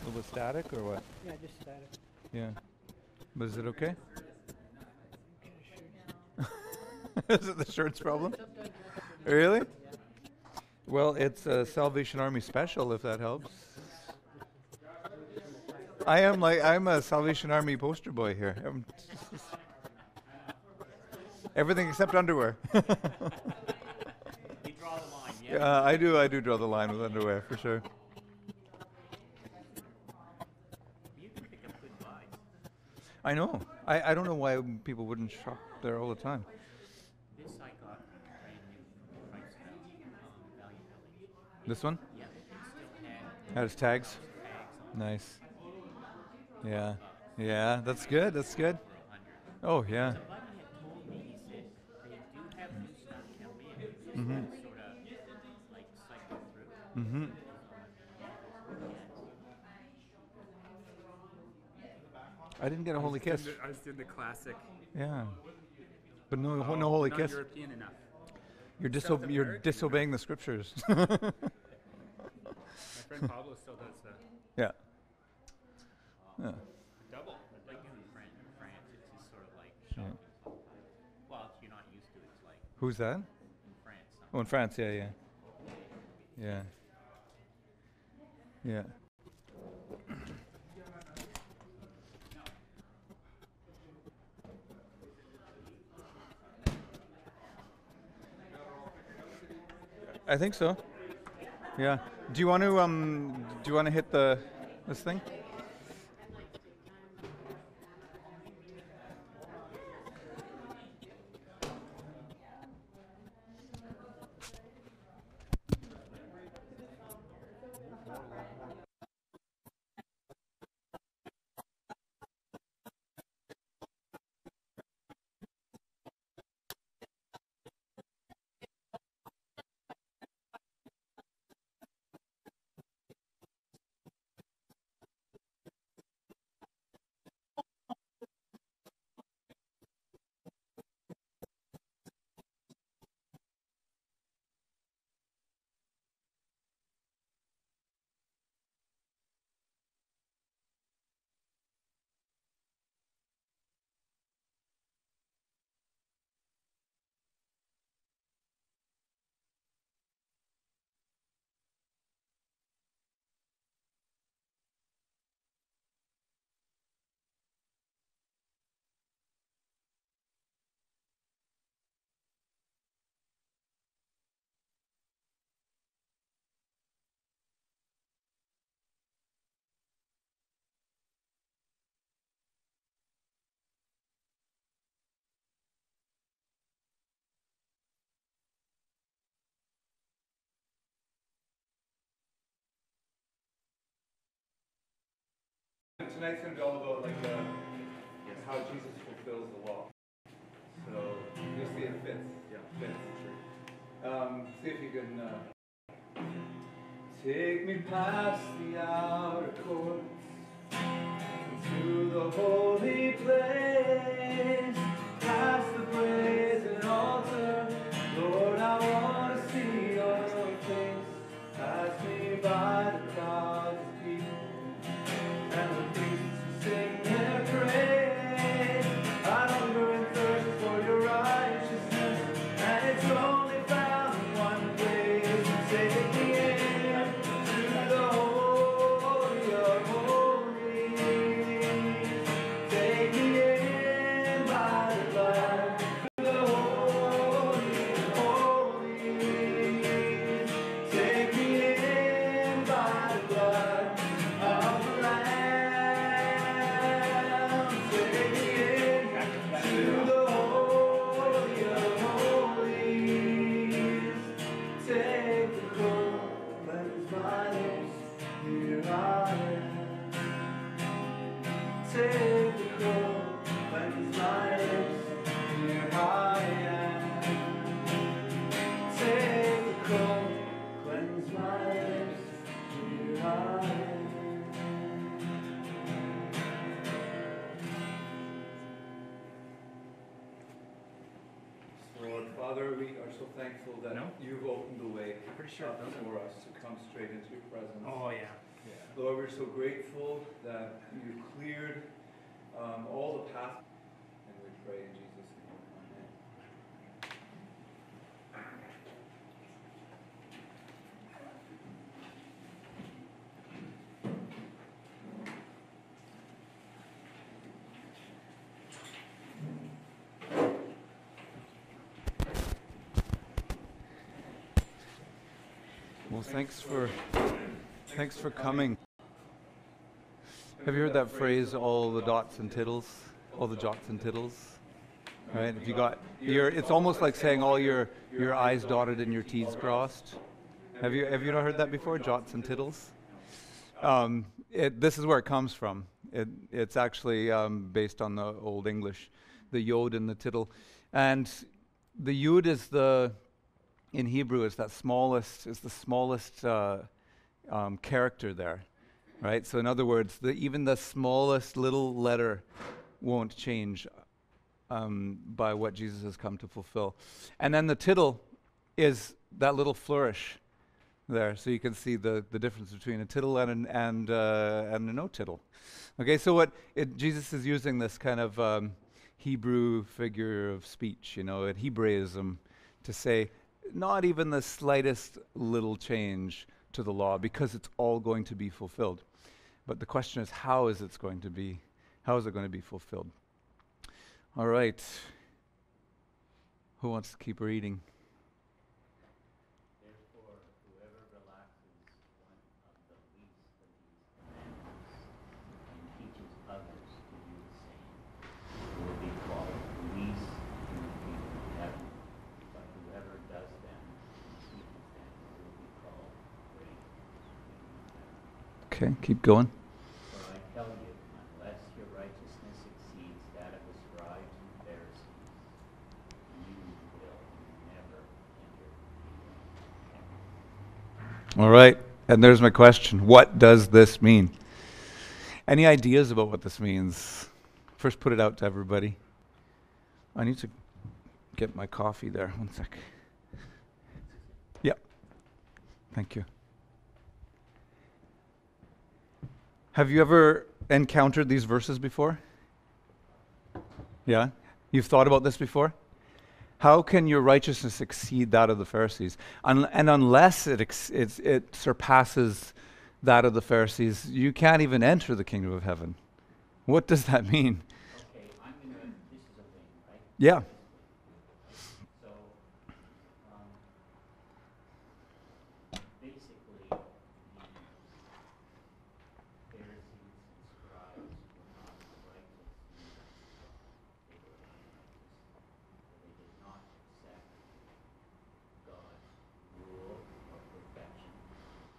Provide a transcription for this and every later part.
It was static or what? Yeah, just static. Yeah. But is it okay? Get a shirt. Is it the shirt's problem? Sometimes you have to- Really? Well, it's a Salvation Army special, if that helps. I'm a Salvation Army poster boy here. Everything except underwear. You draw the line, yeah? Yeah, I do draw the line with underwear for sure. You can pick up good buys. I know. I don't know why people wouldn't shop there all the time. This I got brand new from Price Value Village. This one Yeah, it still has tags. tags on Nice. Yeah. Yeah, that's good. That's good. for 100. Oh yeah. Somebody had told me, he said, they do have new stuff come in. Just Mhm. sort of like cycle through. Mhm. I didn't get a holy kiss. I just did the classic. Yeah. But no holy Not kiss. European enough. You're South you're American disobeying the scriptures. My friend Pablo still does that. Yeah. Yeah. Double. Like in France, it's just sort of like Yeah. shopping. Well, if you're not used to it, it's like Who's that? in France. Oh, in France. Yeah, yeah. Yeah. Yeah. I think so. Yeah. Do you want to hit this thing? Tonight's going to be all about how Jesus fulfills the law. So you'll see it fits. Yeah, fits. See if you can take me past the outer courts into the holy place, past the brazen altar. Lord, I want to see your face. Pass me by the crowds of people and the priests who sing their praise. I hunger and thirst for your righteousness, and it's only found in one place. Take me in to the holy of holies. Take me in by the blood to the holy of holies. Take me in by the blood of the Lamb. Take me in to the holy of holies. Take the coal, cleanse my lips, here I am. Take the coal, cleanse my lips, here I am. Take the coal, cleanse my lips, here I am. Lord, Father, we are so thankful that No? you've opened the way Pretty sure it doesn't. for us to come straight into your presence. Oh yeah. Lord, we're so grateful that you cleared all the path, and we pray in Jesus' name. Amen. Well, thanks for coming. Have you heard that phrase, all the dots and tittles? All the jots and tittles? Right? If you got it's almost like saying all your I's dotted and your T's crossed. Have you not heard that before? Jots and tittles? This is where it comes from. It's actually based on the Old English, the yod and the tittle. And the yod is in Hebrew, is the smallest character there, right? So in other words, even the smallest little letter won't change by what Jesus has come to fulfill. And then the tittle is that little flourish there, so you can see the difference between a tittle and a no tittle. Okay, so Jesus is using this kind of Hebrew figure of speech, at Hebraism, to say not even the slightest little change to the law, because it's all going to be fulfilled. But the question is, how is it going to be fulfilled? All right. Who wants to keep reading? Therefore, whoever relaxes one of the least of these commandments and teaches others to do the same will be called least in the kingdom of heaven. But whoever does them and teaches them will be called great in the kingdom of heaven. Okay, keep going. For I tell you, unless your righteousness exceeds that of the scribes and Pharisees, you will never enter the kingdom of heaven. All right, and there's my question. What does this mean? Any ideas about what this means? First, put it out to everybody. I need to get my coffee there. 1 sec. Yep. Thank you. Have you ever encountered these verses before? Yeah? You've thought about this before? How can your righteousness exceed that of the Pharisees? And unless it surpasses that of the Pharisees, you can't even enter the kingdom of heaven. What does that mean? Okay, this is a thing, right? Yeah. So, basically, the Pharisees and scribes were not righteous in the eyes of God. They were unrighteous. They did not accept God's rule of perfection,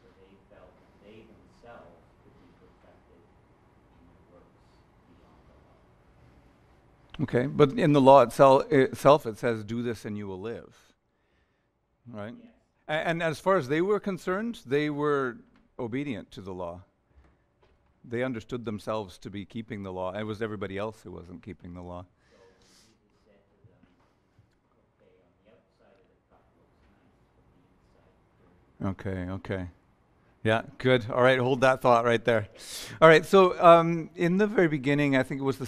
for they felt they themselves could be perfected in their works beyond the law. Okay, but in the law itself it says, do this and you will live. Right? Yes. And as far as they were concerned, they were obedient to the law. They understood themselves to be keeping the law. It was everybody else who wasn't keeping the law. So Jesus said to them, okay, on the outside of the cup looks nice, but the inside dirty. Okay. Yeah, good. All right, hold that thought right there. All right, so in the very beginning, I think it was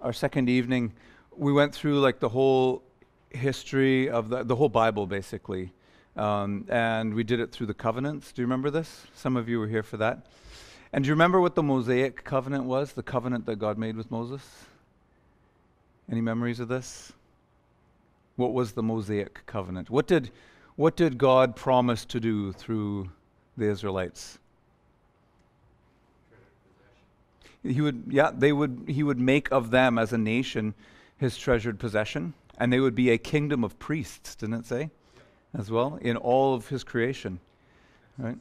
our second evening, we went through like the whole history of the whole Bible, basically. And we did it through the covenants. Do you remember this? Some of you were here for that. And do you remember what the Mosaic covenant was? The covenant that God made with Moses? Any memories of this? What was the Mosaic covenant? What did God promise to do through the Israelites? He would make of them as a nation his treasured possession, and they would be a kingdom of priests, didn't it say? As well, in all of his creation. Right?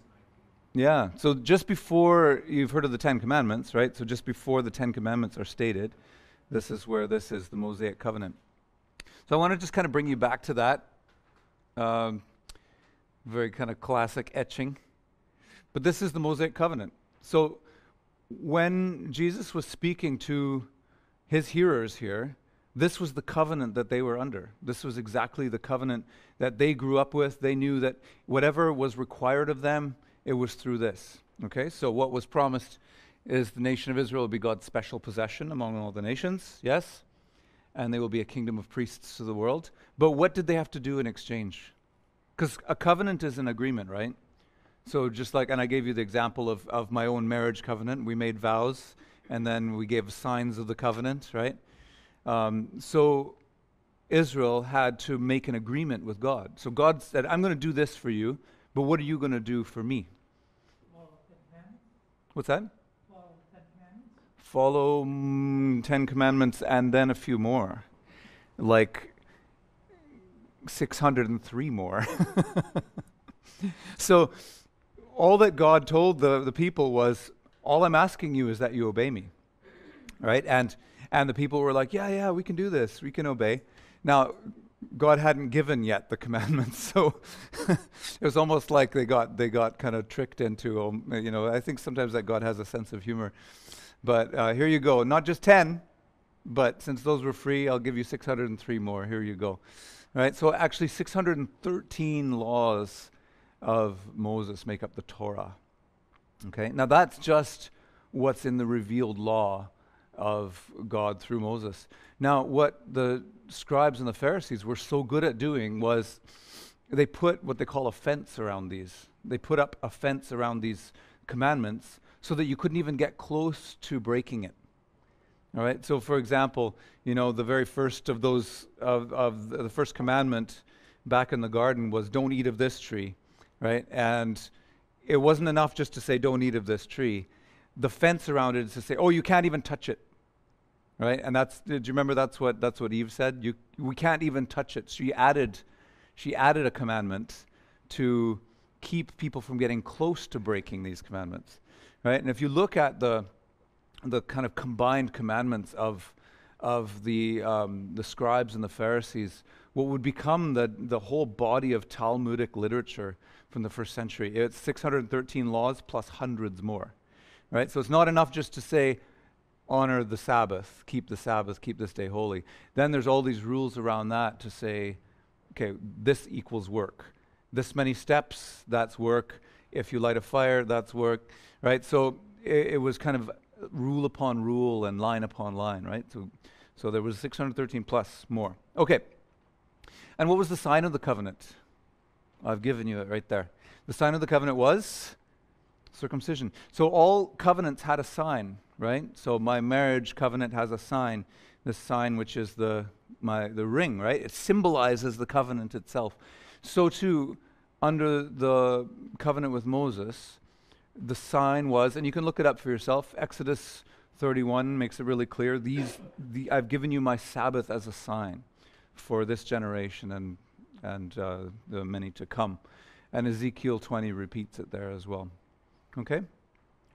Yeah. So just before, you've heard of the Ten Commandments, right? So just before the Ten Commandments are stated, this is where this is, the Mosaic covenant. So I want to just kind of bring you back to that. Very kind of classic etching. But this is the Mosaic covenant. So when Jesus was speaking to his hearers here, this was the covenant that they were under. This was exactly the covenant that they grew up with. They knew that whatever was required of them, it was through this. Okay, so what was promised is the nation of Israel will be God's special possession among all the nations, yes? And they will be a kingdom of priests to the world. But what did they have to do in exchange? Because a covenant is an agreement, right? So just like, and I gave you the example of my own marriage covenant. We made vows, and then we gave signs of the covenant, right? So Israel had to make an agreement with God. So God said, I'm going to do this for you, but what are you going to do for me? What's that? Follow 10 commandments and then a few more. Like 603 more. So all that God told the people was, all I'm asking you is that you obey me. Right? And the people were like, yeah, we can do this. We can obey. Now, God hadn't given yet the commandments, so it was almost like they got kind of tricked into, I think sometimes that God has a sense of humor. But here you go. Not just 10, but since those were free, I'll give you 603 more. Here you go. Right? So actually 613 laws of Moses make up the Torah. Okay? Now that's just what's in the revealed law of God through Moses. Now what the scribes and the Pharisees were so good at doing was they put what they call a fence around these. They put up a fence around these commandments so that you couldn't even get close to breaking it. All right? So for example, the very first of those, of the first commandment back in the garden was don't eat of this tree, right? And it wasn't enough just to say don't eat of this tree. The fence around it is to say, oh, you can't even touch it. Right? And did you remember that's what Eve said? We can't even touch it. She added a commandment to keep people from getting close to breaking these commandments. Right? And if you look at the kind of combined commandments of the scribes and the Pharisees, what would become the whole body of Talmudic literature from the first century, it's 613 laws plus hundreds more. Right? So it's not enough just to say, honor the Sabbath, keep this day holy. Then there's all these rules around that to say, okay, this equals work. This many steps, that's work. If you light a fire, that's work, right? So it was kind of rule upon rule and line upon line, right? So there was 613 plus more. Okay. And what was the sign of the covenant? I've given you it right there. The sign of the covenant was circumcision. So all covenants had a sign, right? So my marriage covenant has a sign, this sign which is the ring, right? It symbolizes the covenant itself. So too, under the covenant with Moses, the sign was, and you can look it up for yourself, Exodus 31 makes it really clear, I've given you my Sabbath as a sign for this generation and the many to come. And Ezekiel 20 repeats it there as well. Okay?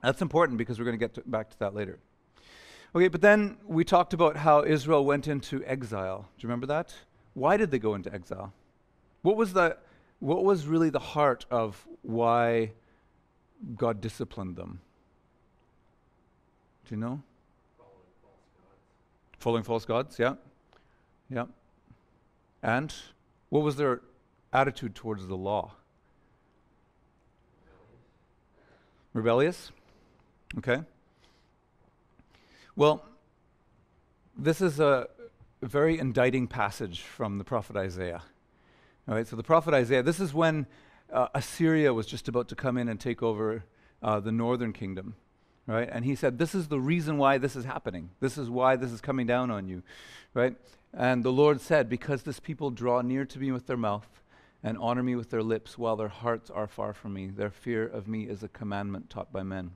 That's important because we're going to get back to that later. Okay, but then we talked about how Israel went into exile. Do you remember that? Why did they go into exile? What was really the heart of why God disciplined them? Do you know? Following false gods, yeah. Yeah. And what was their attitude towards the law? Rebellious? Okay. Well, this is a very indicting passage from the prophet Isaiah. All right, so the prophet Isaiah, this is when Assyria was just about to come in and take over the northern kingdom. Right? And he said, this is the reason why this is happening. This is why this is coming down on you. Right? And the Lord said, because this people draw near to me with their mouth and honor me with their lips while their hearts are far from me, their fear of me is a commandment taught by men.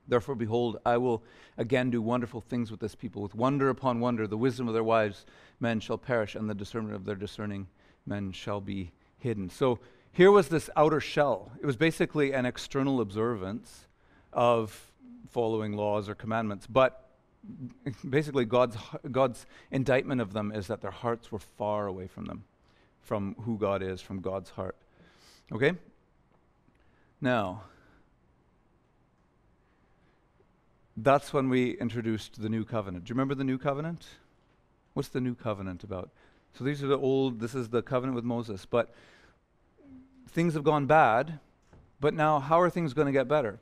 Therefore, behold, I will again do wonderful things with this people. With wonder upon wonder, the wisdom of their wise men shall perish, and the discernment of their discerning men shall be hidden. So here was this outer shell. It was basically an external observance of following laws or commandments. But basically God's indictment of them is that their hearts were far away from them, from who God is, from God's heart. Okay? Now, that's when we introduced the new covenant. Do you remember the new covenant? What's the new covenant about? So this is the covenant with Moses, but things have gone bad, but now how are things going to get better?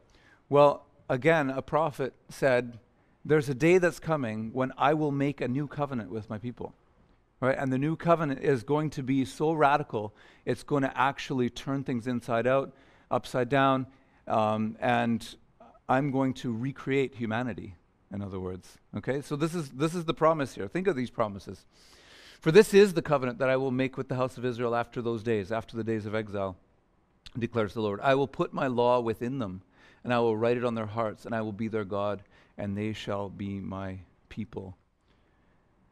Well, again, a prophet said, there's a day that's coming when I will make a new covenant with my people. Right? And the new covenant is going to be so radical, it's going to actually turn things inside out, upside down, and I'm going to recreate humanity, in other words. Okay? So this is the promise here. Think of these promises. For this is the covenant that I will make with the house of Israel after those days, after the days of exile, declares the Lord. I will put my law within them, and I will write it on their hearts, and I will be their God, and they shall be my people.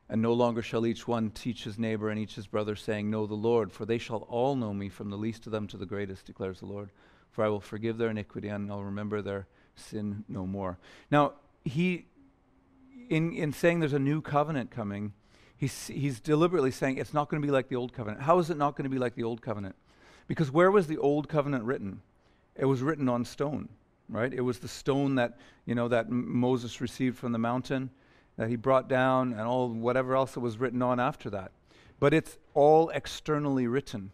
And no longer shall each one teach his neighbor and each his brother, saying, Know the Lord, for they shall all know me, from the least of them to the greatest, declares the Lord. For I will forgive their iniquity, and I'll remember their sin no more. Now, in saying there's a new covenant coming, he's deliberately saying it's not going to be like the old covenant. How is it not going to be like the old covenant? Because where was the old covenant written? It was written on stone, right? It was the stone that, that Moses received from the mountain, that he brought down, and all whatever else that was written on after that. But it's all externally written.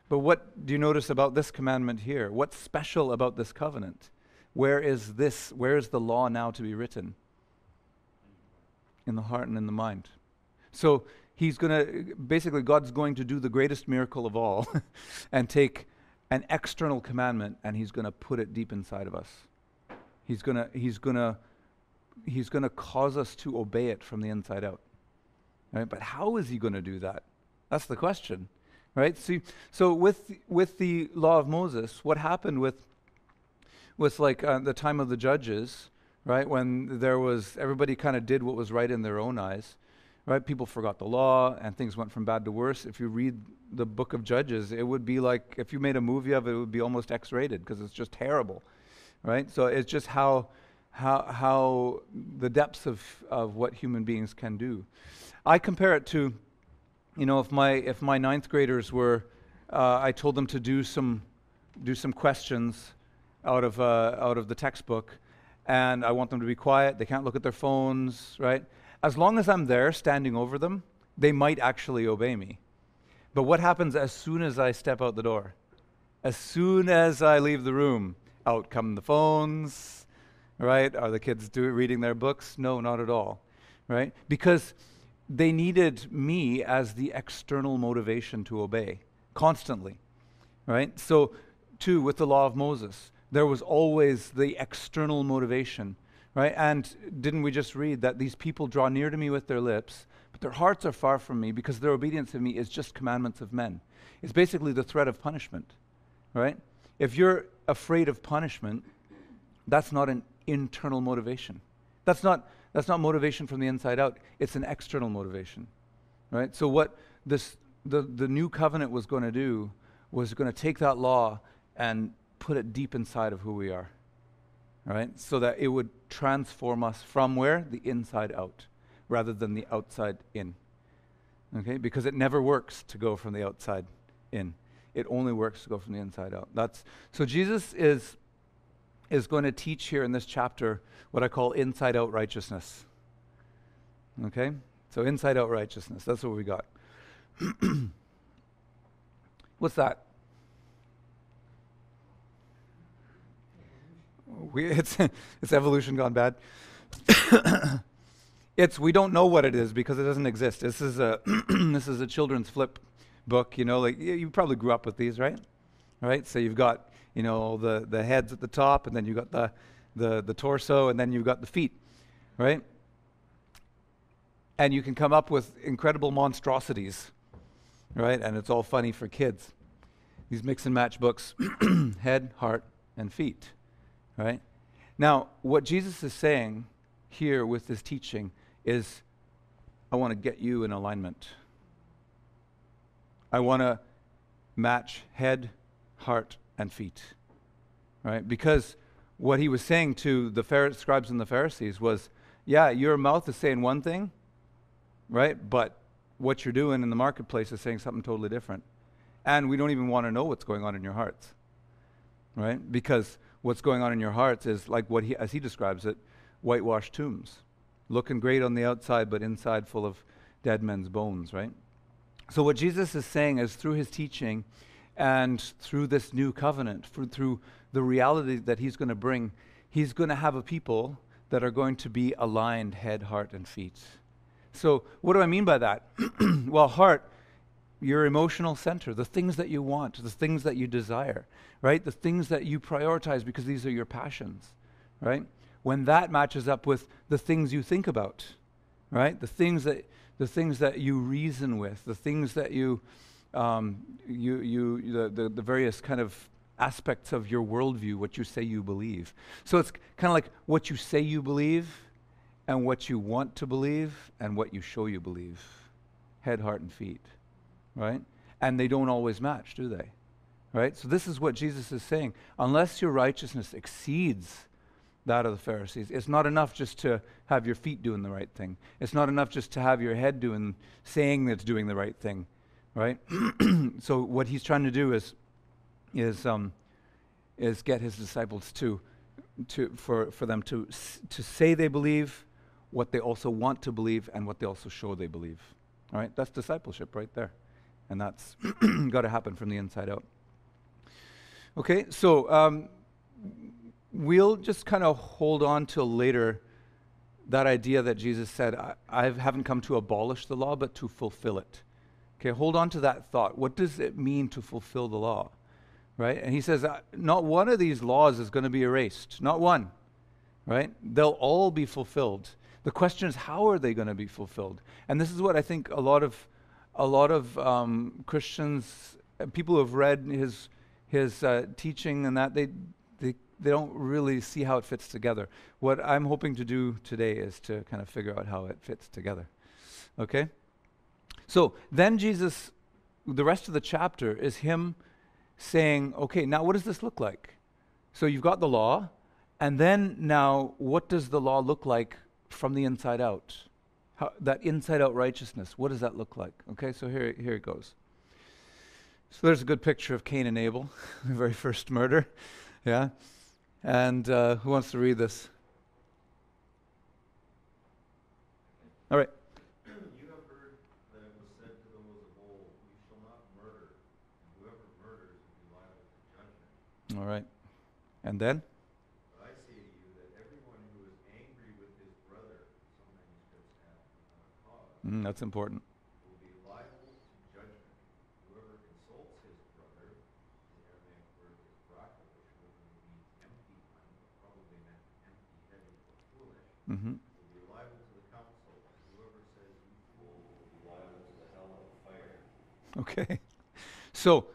But what do you notice about this commandment here? What's special about this covenant? Where is the law now to be written? In the heart and in the mind. So God's going to do the greatest miracle of all and take an external commandment and he's going to put it deep inside of us. He's going to cause us to obey it from the inside out. Right? But how is he going to do that? That's the question. Right? See, so with the law of Moses, what happened with the time of the judges, right? When everybody kind of did what was right in their own eyes, right? People forgot the law and things went from bad to worse. If you read the book of Judges, it would be like, if you made a movie of it, it would be almost X-rated because it's just terrible, right? So it's just how the depths of what human beings can do. I compare it to, if my ninth graders were, I told them to do some questions out of the textbook, and I want them to be quiet. They can't look at their phones, right? As long as I'm there standing over them, they might actually obey me. But what happens as soon as I step out the door? As soon as I leave the room, out come the phones, right? Are the kids reading their books? No, not at all, right? Because they needed me as the external motivation to obey constantly, right? So, too, with the law of Moses, there was always the external motivation, right? And didn't we just read that these people draw near to me with their lips, but their hearts are far from me because their obedience to me is just commandments of men. It's basically the threat of punishment, right? If you're afraid of punishment, that's not an internal motivation. That's not motivation from the inside out. It's an external motivation, right? So what the new covenant was going to do was going to take that law and put it deep inside of who we are, right? So that it would transform us from where? The inside out, rather than the outside in, okay? Because it never works to go from the outside in. It only works to go from the inside out. So Jesus is going to teach here in this chapter what I call inside-out righteousness. Okay? So inside-out righteousness, that's what we got. What's that? It's evolution gone bad. We don't know what it is because it doesn't exist. This is a children's flip book, you probably grew up with these, right? Right? So you've got the heads at the top, and then you've got the torso, and then you've got the feet, right? And you can come up with incredible monstrosities, right? And it's all funny for kids. These mix and match books, head, heart, and feet, right? Now, what Jesus is saying here with this teaching is, I want to get you in alignment. I want to match head, heart, and feet, right? Because what he was saying to the scribes and the Pharisees was, yeah, your mouth is saying one thing, right? But what you're doing in the marketplace is saying something totally different. And we don't even want to know what's going on in your hearts, right? Because what's going on in your hearts is like as he describes it, whitewashed tombs, looking great on the outside, but inside full of dead men's bones, right? So what Jesus is saying is, through his teaching and through this new covenant, through the reality that he's going to bring, he's going to have a people that are going to be aligned head, heart, and feet. So what do I mean by that? Well, heart, your emotional center, the things that you want, the things that you desire, right? The things that you prioritize because these are your passions, right? When that matches up with the things you think about, right? The things that you reason with, the things that the various kind of aspects of your worldview, what you say you believe. So it's kind of like what you say you believe and what you want to believe and what you show you believe. Head, heart, and feet, right? And they don't always match, do they? Right? So this is what Jesus is saying. Unless your righteousness exceeds that of the Pharisees, it's not enough just to have your feet doing the right thing. It's not enough just to have your head saying that it's doing the right thing, right? So what he's trying to do is get his disciples for them to say they believe what they also want to believe and what they also show they believe. All right, that's discipleship right there, and that's got to happen from the inside out. Okay, so we'll just kind of hold on till later that idea that Jesus said, I haven't come to abolish the law, but to fulfill it. Okay, hold on to that thought. What does it mean to fulfill the law? Right? And he says, not one of these laws is going to be erased. Not one. Right? They'll all be fulfilled. The question is, how are they going to be fulfilled? And this is what I think a lot of Christians, people who have read his teaching and that, they don't really see how it fits together. What I'm hoping to do today is to kind of figure out how it fits together. Okay? So then Jesus, the rest of the chapter is him saying, okay, now what does this look like? So you've got the law, and then now what does the law look like from the inside out? That inside out righteousness, what does that look like? Okay, so here it goes. So there's a good picture of Cain and Abel, the very first murder. Yeah. And who wants to read this? All right. You have heard that it was said to those of old, you shall not murder, and whoever murders will be liable to judgment. All right. And then? But I say to you that everyone who is angry with his brother, some manuscripts have without a cause, That's important. will be liable to judgment. Whoever insults his brother, the Aramaic word is raka, which literally means empty one, but probably meant empty-headed or foolish, Mm-hmm. will be liable to the council. And whoever says you fool will be liable to the hell of fire. Okay. So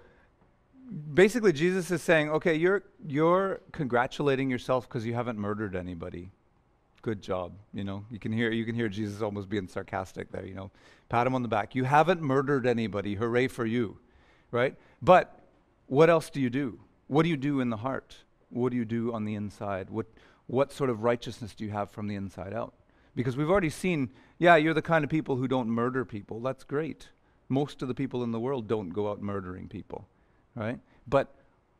basically Jesus is saying, okay, you're congratulating yourself because you haven't murdered anybody. Good job. You can hear Jesus almost being sarcastic there, Pat him on the back. You haven't murdered anybody. Hooray for you. Right? But what else do you do? What do you do in the heart? What do you do on the inside? What sort of righteousness do you have from the inside out? Because we've already seen, you're the kind of people who don't murder people. That's great. Most of the people in the world don't go out murdering people, right? But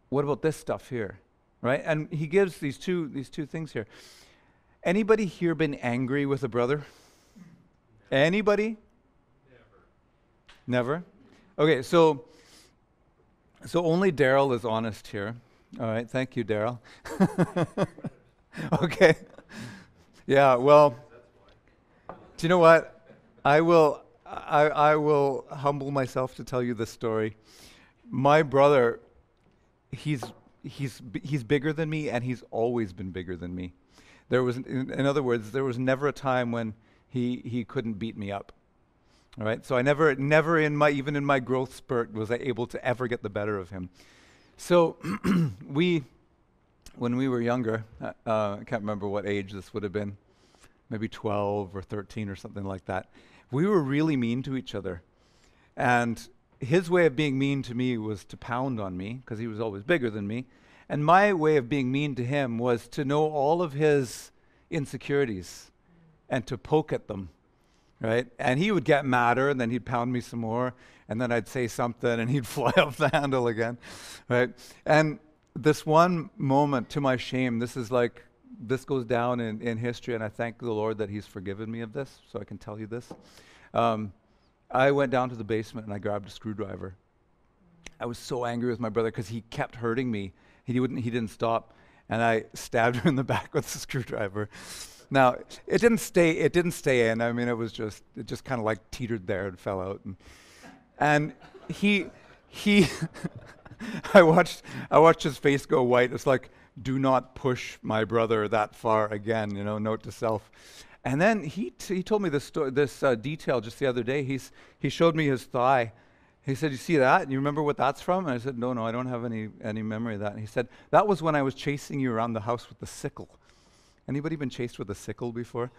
what about this stuff here, right? And he gives these two things here. Anybody here been angry with a brother? Anybody? Never. Okay, so only Daryl is honest here. All right, thank you, Daryl. Okay. Yeah, well, do you know what? I will humble myself to tell you this story. My brother, he's bigger than me, and he's always been bigger than me. There was, in other words, there was never a time when he couldn't beat me up. All right, so I never even in my growth spurt was I able to ever get the better of him. So when we were younger, I can't remember what age this would have been, maybe 12 or 13 or something like that. We were really mean to each other. And his way of being mean to me was to pound on me, because he was always bigger than me. And my way of being mean to him was to know all of his insecurities and to poke at them, right? And he would get madder, and then he'd pound me some more, and then I'd say something, and he'd fly off the handle again, right? And this one moment, to my shame, this goes down in history, and I thank the Lord that he's forgiven me of this, so I can tell you this. I went down to the basement, and I grabbed a screwdriver. I was so angry with my brother because he kept hurting me. He didn't stop. and I stabbed her in the back with a screwdriver. Now, it didn't stay in. I mean, it just kind of like teetered there and fell out. And he, I watched his face go white. It's like, do not push my brother that far again, note to self. And then he told me this detail just the other day. He showed me his thigh. He said, "You see that? You remember what that's from?" And I said, No, I don't have any memory of that. And he said, "That was when I was chasing you around the house with the sickle." Anybody been chased with a sickle before?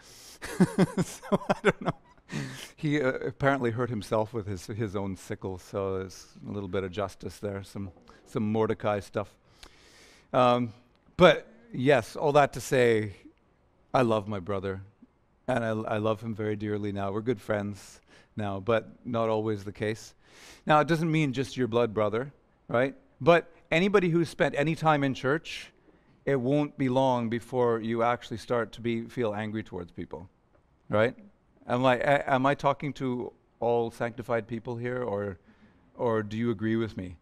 So I don't know. He apparently hurt himself with his own sickle, so there's a little bit of justice there, some Mordecai stuff. But yes, all that to say, I love my brother, and I love him very dearly now. We're good friends now, but not always the case. Now, it doesn't mean just your blood brother, right? But anybody who's spent any time in church, it won't be long before you actually start to feel angry towards people, right? Am I talking to all sanctified people here, or do you agree with me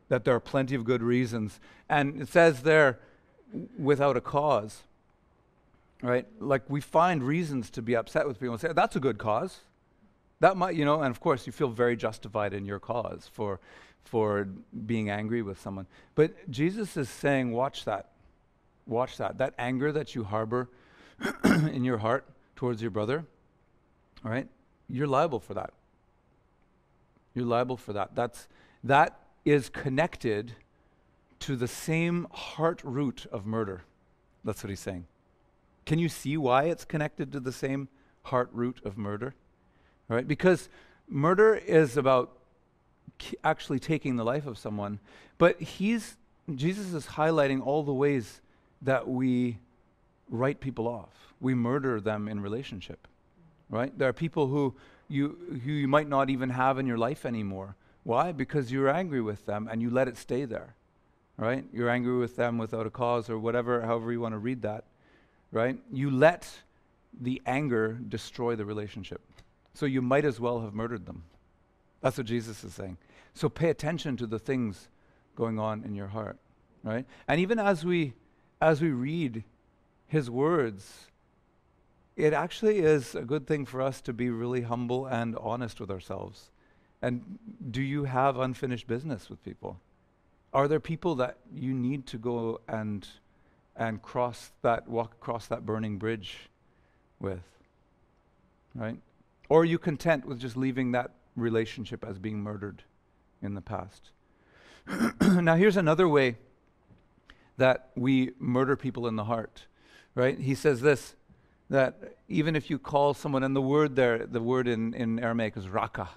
that there are plenty of good reasons? And it says there, without a cause, right? Like, we find reasons to be upset with people and say, that's a good cause. That might, and of course you feel very justified in your cause for being angry with someone. But Jesus is saying, watch that. Watch that. That anger that you harbor in your heart towards your brother, all right? You're liable for that. You're liable for that. That is connected to the same heart root of murder. That's what he's saying. Can you see why it's connected to the same heart root of murder? All right? Because murder is about actually taking the life of someone, but Jesus is highlighting all the ways that we write people off. We murder them in relationship, right? There are people who you might not even have in your life anymore. Why? Because you're angry with them and you let it stay there, right? You're angry with them without a cause or whatever, however you want to read that, right? You let the anger destroy the relationship. So you might as well have murdered them. That's what Jesus is saying. So pay attention to the things going on in your heart, right? And even as we read his words, it actually is a good thing for us to be really humble and honest with ourselves. And do you have unfinished business with people? Are there people that you need to go and walk across that burning bridge with, right? Or are you content with just leaving that relationship as being murdered in the past? Now, here's another way that we murder people in the heart, right? He says this, that even if you call someone, and the word in Aramaic is raka,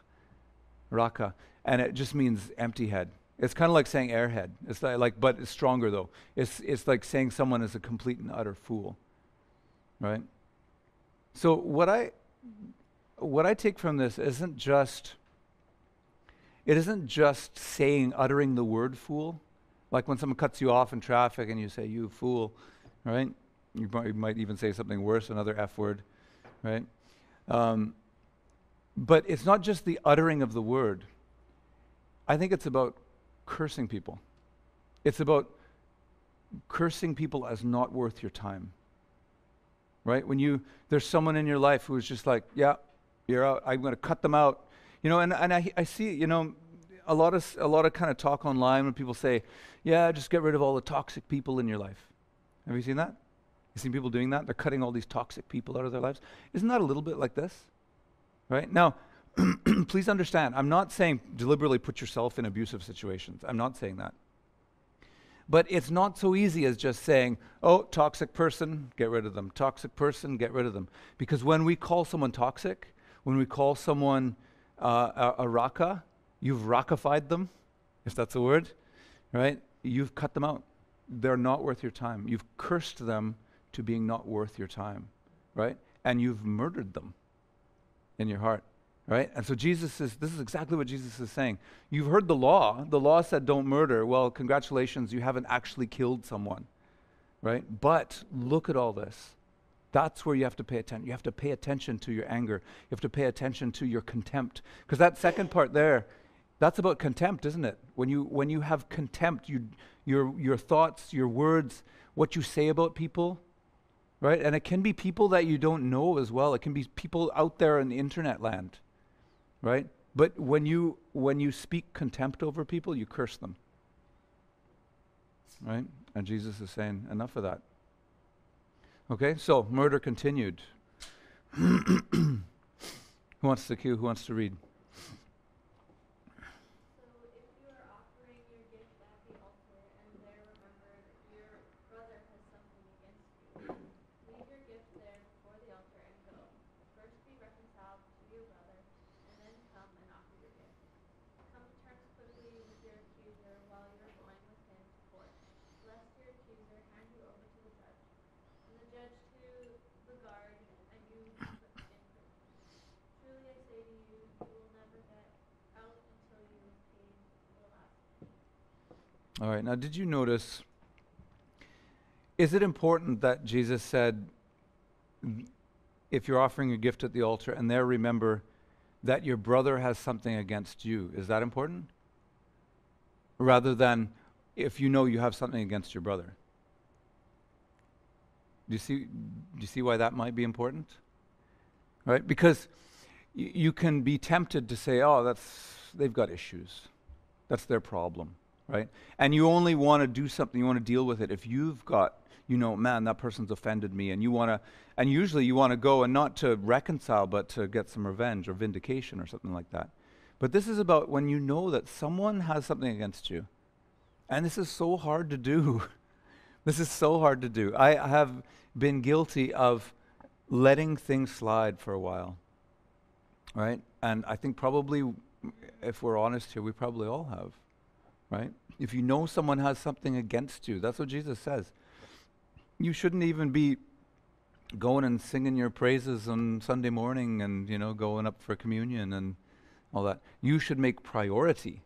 and it just means empty head. It's kind of like saying airhead. It's like, but it's stronger though. It's like saying someone is a complete and utter fool, right? So what I take from this isn't just uttering the word fool. Like when someone cuts you off in traffic and you say, "You fool," right? You might even say something worse, another F word, right? But it's not just the uttering of the word. I think it's about cursing people. It's about cursing people as not worth your time, right? When there's someone in your life who is just like, "Yeah, you're out. I'm going to cut them out," and I see, a lot of kind of talk online when people say, "Yeah, just get rid of all the toxic people in your life." Have you seen that? You seen people doing that? They're cutting all these toxic people out of their lives. Isn't that a little bit like this? Right? Now, please understand, I'm not saying deliberately put yourself in abusive situations. I'm not saying that. But it's not so easy as just saying, "Oh, toxic person, get rid of them. Toxic person, get rid of them." Because when we call someone toxic, when we call someone a raka, you've rockified them, if that's a word, right? You've cut them out. They're not worth your time. You've cursed them to being not worth your time, right? And you've murdered them in your heart, right? And so this is exactly what Jesus is saying. You've heard the law. The law said don't murder. Well, congratulations, you haven't actually killed someone, right? But look at all this. That's where you have to pay attention. You have to pay attention to your anger. You have to pay attention to your contempt. Because that second part there, that's about contempt, isn't it? When you have contempt, your thoughts, your words, what you say about people, right? And it can be people that you don't know as well. It can be people out there in the internet land, right? But when you speak contempt over people, you curse them, right? And Jesus is saying, enough of that. Okay, so murder continued. Who wants to cue? Who wants to read? So if you are offering your gift at the altar and there remember that your brother has something against you, leave your gift there before the altar and go. First be reconciled to your brother, and then come and offer your gift. Come to terms quickly with your accuser while you are going with him to court, lest your accuser hand you over to the judge, and the judge to the guard, and you be put in prison. Truly I say to you, you will never get out until you have paid the last penny. All right, now did you notice, is it important that Jesus said, if you're offering a gift at the altar and there remember that your brother has something against you? Is that important? Rather than if you know you have something against your brother. Do you see why that might be important? Right? Because you can be tempted to say, oh, they've got issues. That's their problem, right? And you only want to do something, you want to deal with it if you've got, man, that person's offended me, and usually you want to go and not to reconcile, but to get some revenge or vindication or something like that. But this is about when you know that someone has something against you. And this is so hard to do. This is so hard to do. I have been guilty of letting things slide for a while, right? And I think probably, if we're honest here, we probably all have, right? If you know someone has something against you, that's what Jesus says. You shouldn't even be going and singing your praises on Sunday morning and, going up for communion and all that. You should make priority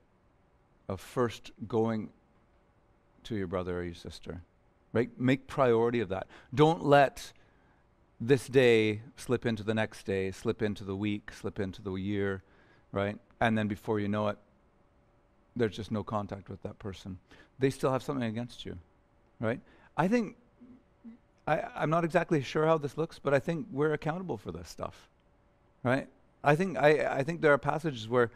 of first going to your brother or your sister, right? Make priority of that. Don't let this day slip into the next day, slip into the week, slip into the year, right? And then before you know it, there's just no contact with that person. They still have something against you, right? I think, I'm not exactly sure how this looks, but I think we're accountable for this stuff, right? I think there are passages where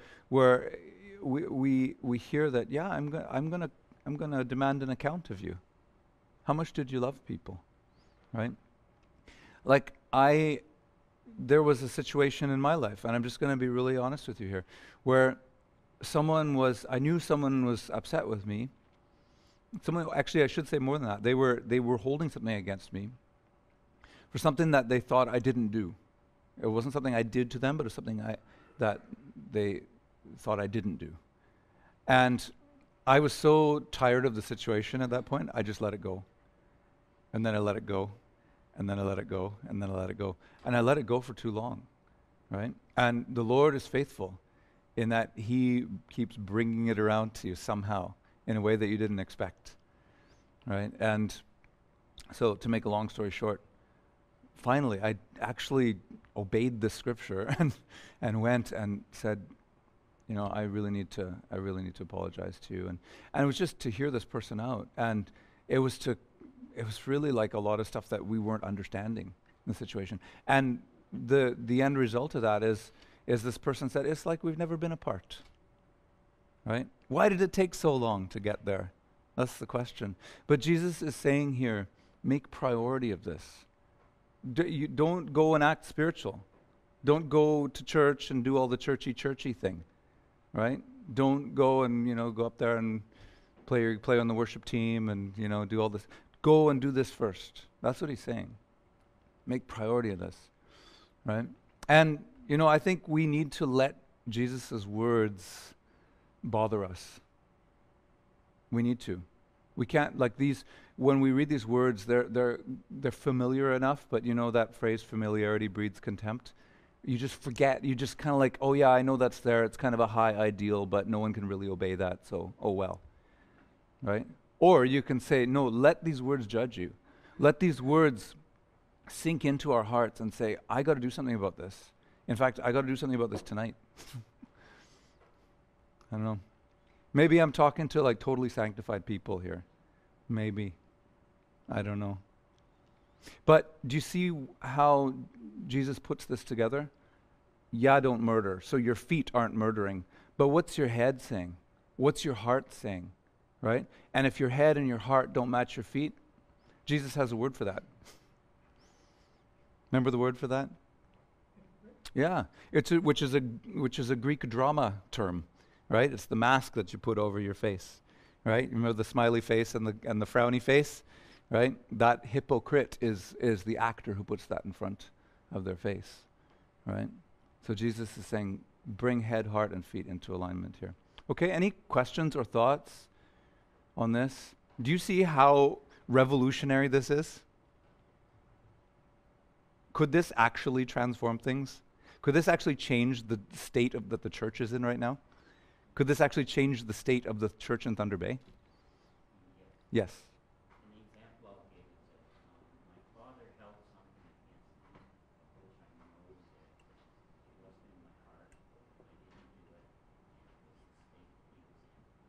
we hear that, yeah, I'm gonna demand an account of you. How much did you love people, right? Like there was a situation in my life, and I'm just going to be really honest with you here, where I knew someone was upset with me. Actually, I should say more than that. They were holding something against me for something that they thought I didn't do. It wasn't something I did to them, but it was something that they thought I didn't do. And I was so tired of the situation at that point, I just let it go. And then I let it go. And then I let it go. And then I let it go. And I let it go for too long, right? And the Lord is faithful in that He keeps bringing it around to you somehow in a way that you didn't expect, right? And so to make a long story short, finally I actually obeyed the scripture and went and said, I really need to apologize to you. And it was just to hear this person out. And it was really like a lot of stuff that we weren't understanding in the situation. And the end result of that is this person said, it's like we've never been apart, right? Why did it take so long to get there? That's the question. But Jesus is saying here, make priority of this. You don't go and act spiritual. Don't go to church and do all the churchy thing, right? Don't go and, go up there and play on the worship team and, do all this. Go and do this first. That's what he's saying. Make priority of this, right? And, I think we need to let Jesus' words bother us. We need to. We can't, like these, when we read these words, they're familiar enough, but that phrase, familiarity breeds contempt. You just forget. You just kind of like, oh yeah, I know that's there. It's kind of a high ideal, but no one can really obey that, so oh well, right? Or you can say, no, let these words judge you. Let these words sink into our hearts and say, I got to do something about this. In fact, I got to do something about this tonight. I don't know. Maybe I'm talking to like totally sanctified people here. Maybe. I don't know. But do you see how Jesus puts this together? Yeah, don't murder. So your feet aren't murdering. But what's your head saying? What's your heart saying? Right? And if your head and your heart don't match your feet, Jesus has a word for that. Remember the word for that? Yeah, which is a Greek drama term, right? It's the mask that you put over your face, right? Remember the smiley face and the frowny face, right? That hypocrite is the actor who puts that in front of their face, right? So Jesus is saying, bring head, heart, and feet into alignment here. Okay, any questions or thoughts on this? Do you see how revolutionary this is? Could this actually transform things? Could this actually change the state that the church is in right now? Could this actually change the state of the church in Thunder Bay? Yes. An example I'll give is that my father held something against me, which I know that it wasn't in my heart. I didn't do it. It was the state he was in.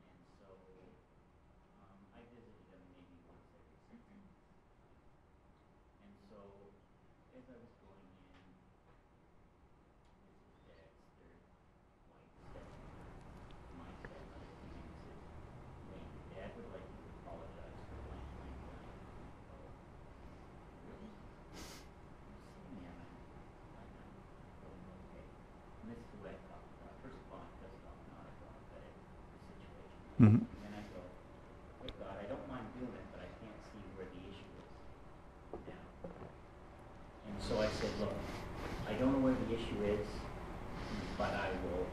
And so I visited him maybe once every 6 months. And so as I was going in, his dad's third wife stepmother, my stepmother came in and said, Wayne, your dad would like you to apologize for blank, blank, blank. Oh, really? I'm sitting there and I'm going, okay. And this is what I thought about. First of all, I just thought not a prophetic situation. Mm-hmm. And then I go, hey God, I don't mind doing it, but I can't see where the issue is now. And so I said, look, I don't know where the issue is, but I will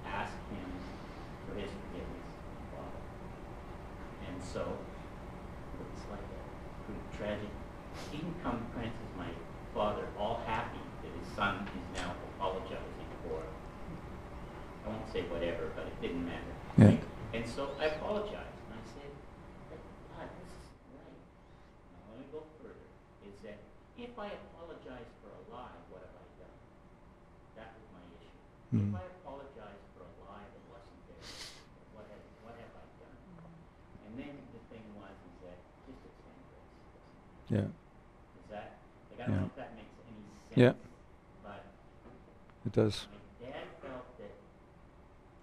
ask him for his forgiveness, Father. And so it was like a pretty tragic. He can come, Francis, my father, all happy that his son is now apologizing for, I won't say whatever, but it didn't matter. Yeah. Right? And so I apologized, and I said, God, this isn't right. Now let me go further. Is that if I apologize for a lie, what have I done? That was my issue. Mm. If I apologize for a lie that wasn't there, what have I done? And then the thing was is that just extend grace. Yeah. Is that, like, I don't know if that makes any sense. Yeah. But It does. my dad felt that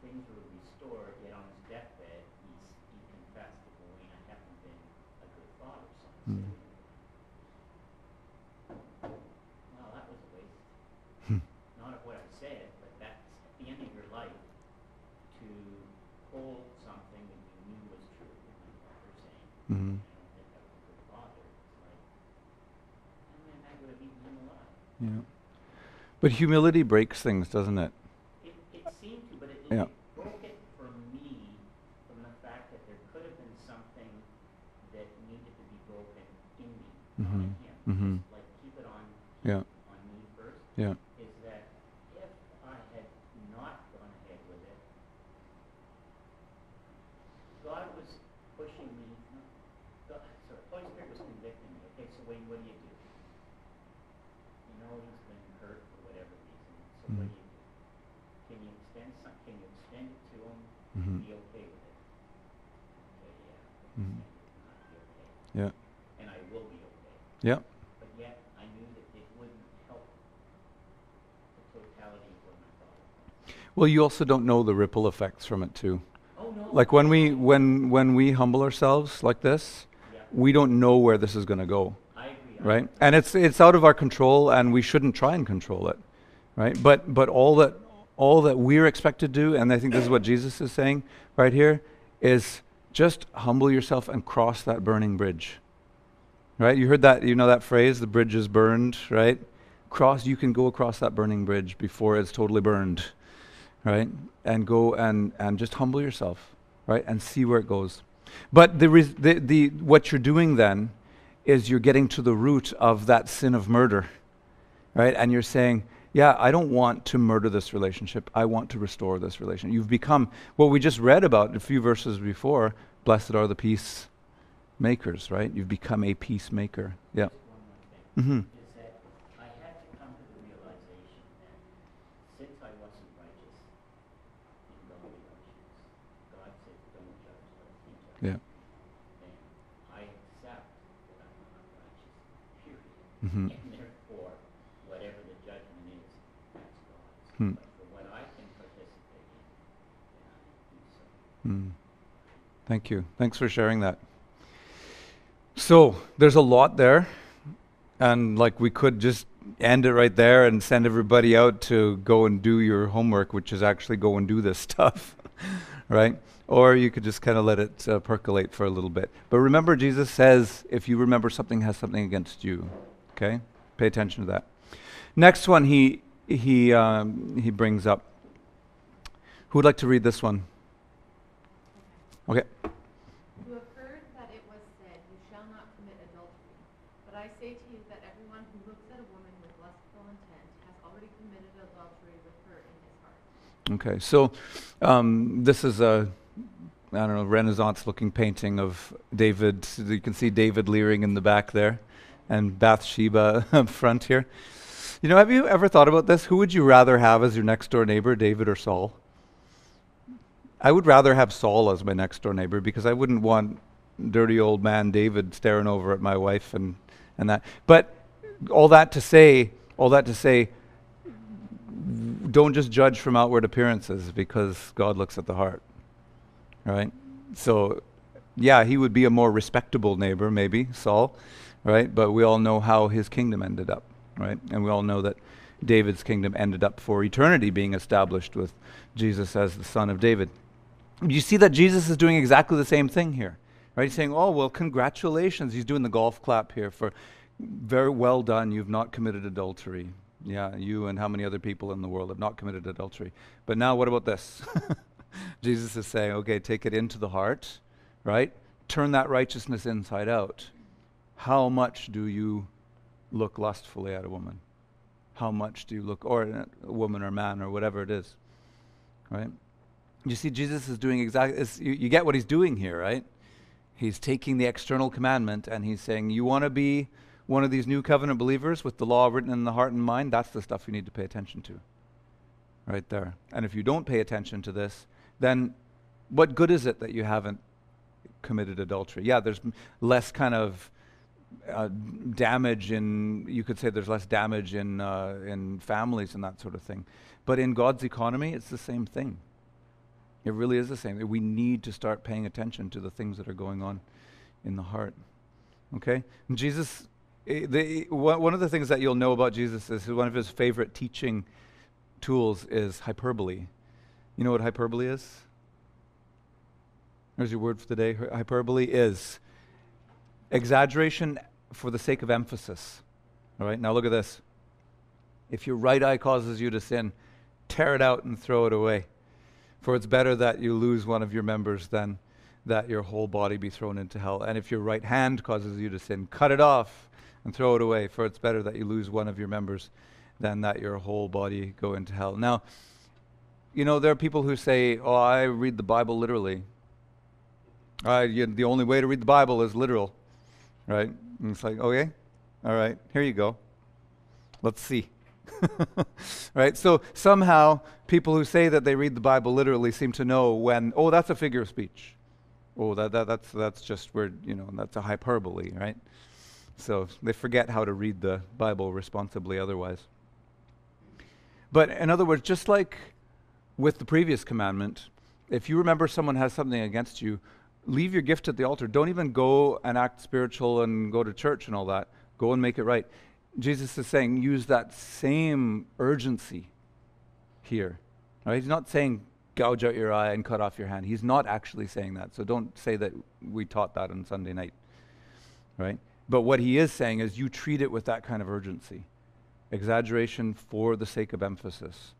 things were restored, yet on his deathbed, he confessed that, Wayne, I haven't been a good father since. Mm. Well, that was a waste. Not of what I said, but that's at the end of your life to hold something that you knew was true. My father saying, Mm-hmm. I don't think I was a good father. It's like, and then that would have eaten him alive. Yeah. But humility breaks things, doesn't it? It seemed to, but it Yeah. broke it for me from the fact that there could have been something that needed to be broken in me, not in him. Mm-hmm. Just like keep it on Yeah. me first. Yeah. Is that if I had not gone ahead with it, God was pushing me. No, Holy Spirit was convicting me. Okay, so Wayne, what do? You know he's been hurt for whatever reason. So what do? Can you extend it to him? Mm-hmm. Be okay with it. Okay, yeah. Mhm. Not be okay. Yeah. And I will be okay. Yeah. But yet I knew that it wouldn't help the totality of where my father was. Well, you also don't know the ripple effects from it too. Oh no. Like when we humble ourselves like this, Yeah. we don't know where this is going to go, I agree. right? And it's out of our control, and we shouldn't try and control it, right? But all that we're expected to do, and I think this is what Jesus is saying right here, is just humble yourself and cross that burning bridge, right? You heard that, you know that phrase, the bridge is burned, right? You can go across that burning bridge before it's totally burned, right? And go and just humble yourself, right? And see where it goes. But what you're doing then is you're getting to the root of that sin of murder, right? And you're saying, yeah, I don't want to murder this relationship. I want to restore this relationship. You've become what we just read about a few verses before. Blessed are the peacemakers, right? You've become a peacemaker. Yeah. Just one more thing. Mm-hmm. Is that I had to come to the realization that since I wasn't righteous in godly righteousness, God said, don't judge, let him judge. Yeah. Then I And therefore, whatever the judgment is, that's God's. Hmm. But for what I can participate in, then I do so. Thank you. Thanks for sharing that. So there's a lot there, and like we could just end it right there and send everybody out to go and do your homework, which is actually go and do this stuff, right? Or you could just kind of let it percolate for a little bit. But remember, Jesus says, if you remember something has something against you, okay? Pay attention to that. Next one he brings up. Who would like to read this one? Okay. You have heard that it was said, you shall not commit adultery. But I say to you that everyone who looks at a woman with lustful intent has already committed adultery with her in his heart. Okay, so this is a, I don't know, Renaissance-looking painting of David. So you can see David leering in the back there, and Bathsheba up front here. You know, have you ever thought about this? Who would you rather have as your next-door neighbor, David or Saul? I would rather have Saul as my next-door neighbor because I wouldn't want dirty old man David staring over at my wife and that. But all that to say, don't just judge from outward appearances because God looks at the heart, right? So, yeah, he would be a more respectable neighbor, maybe, Saul, right? But we all know how his kingdom ended up, right? And we all know that David's kingdom ended up for eternity being established with Jesus as the son of David. You see that Jesus is doing exactly the same thing here, right? He's saying, oh, well, congratulations. He's doing the golf clap here for very well done. You've not committed adultery. Yeah, you and how many other people in the world have not committed adultery. But now what about this? Jesus is saying, okay, take it into the heart, right? Turn that righteousness inside out. How much do you look lustfully at a woman? How much do you look, or a woman or man or whatever it is, right? You see, Jesus is doing exactly, you get what he's doing here, right? He's taking the external commandment and he's saying, you want to be one of these new covenant believers with the law written in the heart and mind? That's the stuff you need to pay attention to, right there. And if you don't pay attention to this, then what good is it that you haven't committed adultery? Yeah, there's less kind of damage in, you could say there's less damage in families and that sort of thing. But in God's economy, it's the same thing. It really is the same. We need to start paying attention to the things that are going on in the heart. Okay? And Jesus, one of the things that you'll know about Jesus is one of his favorite teaching tools is hyperbole. You know what hyperbole is? There's your word for the day. Hyperbole is exaggeration for the sake of emphasis. All right? Now look at this. If your right eye causes you to sin, tear it out and throw it away. For it's better that you lose one of your members than that your whole body be thrown into hell. And if your right hand causes you to sin, cut it off and throw it away. For it's better that you lose one of your members than that your whole body go into hell. Now, you know, there are people who say, oh, I read the Bible literally. The only way to read the Bible is literal, right? And it's like, okay, all right, here you go. Let's see. Right? So somehow people who say that they read the Bible literally seem to know when, oh, that's a figure of speech. Oh, that's just where, you know, that's a hyperbole, right? So they forget how to read the Bible responsibly otherwise. But in other words, just like with the previous commandment, if you remember someone has something against you, leave your gift at the altar. Don't even go and act spiritual and go to church and all that. Go and make it right. Jesus is saying use that same urgency here. Right? He's not saying gouge out your eye and cut off your hand. He's not actually saying that. So don't say that we taught that on Sunday night. Right? But what he is saying is you treat it with that kind of urgency. Exaggeration for the sake of emphasis.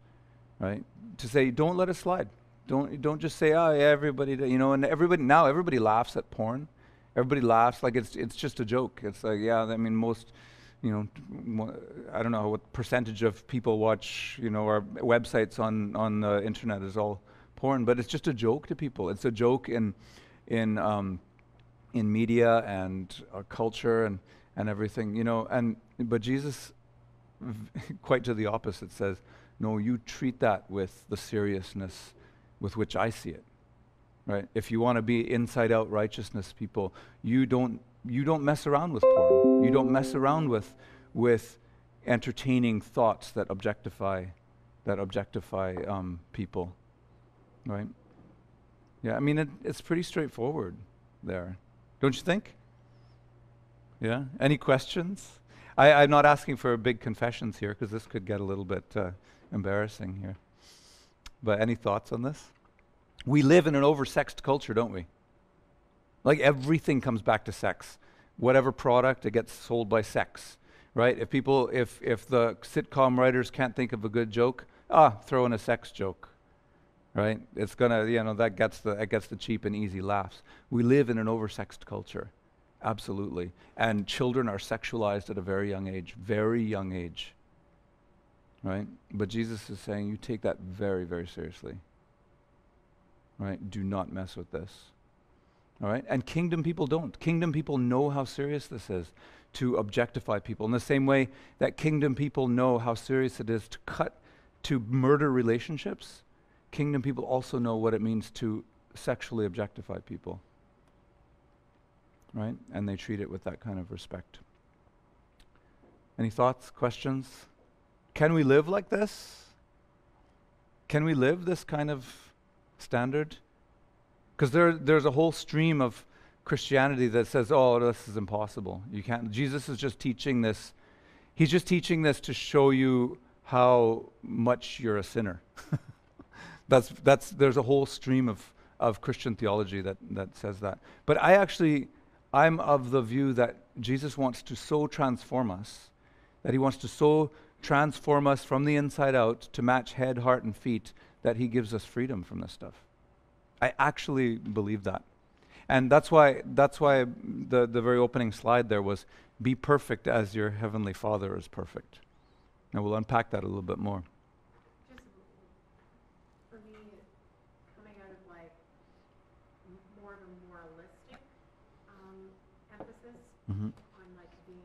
Right? To say don't let it slide. Don't just say, oh, yeah, everybody, you know, and everybody laughs at porn. Everybody laughs like it's just a joke. It's like, yeah, I mean, most, you know, I don't know what percentage of people watch, you know, our websites on the internet is all porn, but it's just a joke to people. It's a joke in media and our culture and everything, you know. But Jesus, quite to the opposite, says, no, you treat that with the seriousness with which I see it. Right? If you want to be inside out righteousness people, you don't mess around with porn. You don't mess around with with entertaining thoughts that objectify people, right? Yeah, I mean, it's pretty straightforward there, don't you think? Yeah? Any questions? I'm not asking for big confessions here, because this could get a little bit embarrassing here. But any thoughts on this? We live in an oversexed culture, don't we? Like everything comes back to sex. Whatever product, it gets sold by sex, right? If the sitcom writers can't think of a good joke, throw in a sex joke, right? It's gonna, that gets the cheap and easy laughs. We live in an oversexed culture, absolutely. And children are sexualized at a very young age, right? But Jesus is saying, you take that very, very seriously, right? Do not mess with this. All right? And kingdom people don't. Kingdom people know how serious this is to objectify people. In the same way that kingdom people know how serious it is to murder relationships, kingdom people also know what it means to sexually objectify people. Right? And they treat it with that kind of respect. Any thoughts, questions? Can we live like this? Can we live this kind of standard? Because there's a whole stream of Christianity that says, oh, this is impossible. You can't. Jesus is just teaching this. He's just teaching this to show you how much you're a sinner. There's a whole stream of Christian theology that says that. But I'm of the view that Jesus wants to so transform us, that he wants to so transform us from the inside out to match head, heart, and feet, that he gives us freedom from this stuff. I actually believe that. And that's why the very opening slide there was, be perfect as your heavenly Father is perfect. And we'll unpack that a little bit more. Just for me, coming out of like more of a moralistic emphasis Mm-hmm. on like being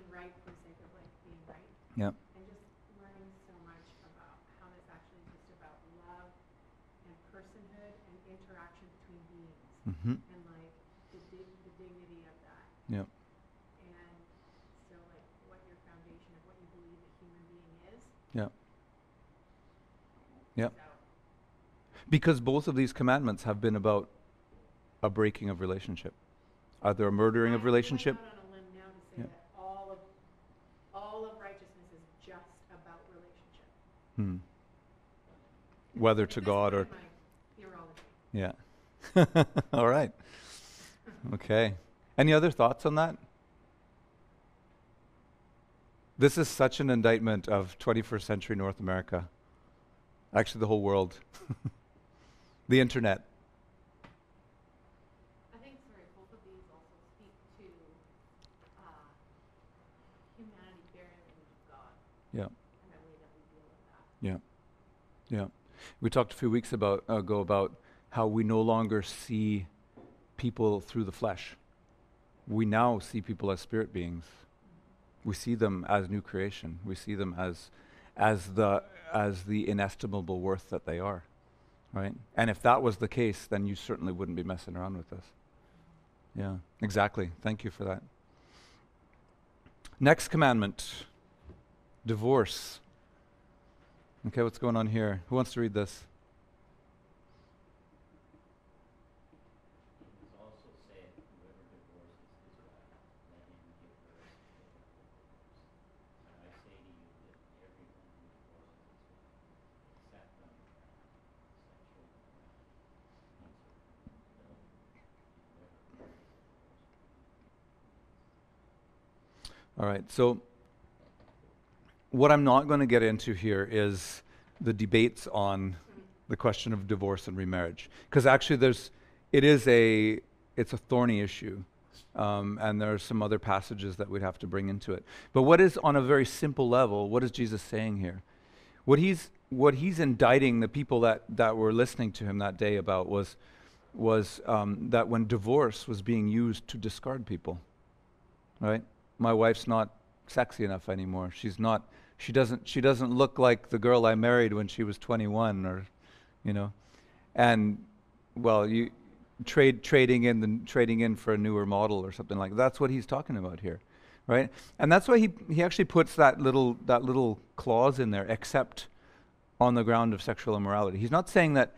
right for the sake of like being right. Yep. And just learning so much about how it's actually just about love and personhood and interaction between beings, Mm-hmm. and like the dignity of that. Yep. And so like what your foundation of what you believe a human being is. Yep. Yep. So, Because both of these commandments have been about a breaking of relationship. Either a murdering of relationship. I'm going out on a limb now to say Yep. that all of righteousness is just about relationship. Whether At to this God or... point in my theology. Yeah. All right. Okay. Any other thoughts on that? This is such an indictment of 21st century North America. Actually, the whole world. The internet. I think, both of these also speak to humanity bearing the image of God Yeah. and the way that we deal with that. Yeah. Yeah. We talked a few weeks ago about how we no longer see people through the flesh. We now see people as spirit beings. We see them as new creation. We see them as the inestimable worth that they are. Right? And if that was the case, then you certainly wouldn't be messing around with this. Yeah, exactly. Thank you for that. Next commandment, divorce. Okay, what's going on here? Who wants to read this? It was also said, whoever divorces his wife, let him give her a divorce. But I say to you that everyone who divorces his wife, except on the ground of sexual immorality, makes her adultery. And whoever marries a divorced woman. All right, so what I'm not going to get into here is the debates on the question of divorce and remarriage, because actually it's a thorny issue, and there are some other passages that we'd have to bring into it. But what is, on a very simple level, what is Jesus saying here? What he's indicting the people that were listening to him that day about was that when divorce was being used to discard people, right? My wife's not sexy enough anymore. She doesn't look like the girl I married when she was 21, or, and well, you trading in for a newer model or something like that. That's what he's talking about here, right? And that's why he actually puts that little clause in there, except on the ground of sexual immorality. He's not saying that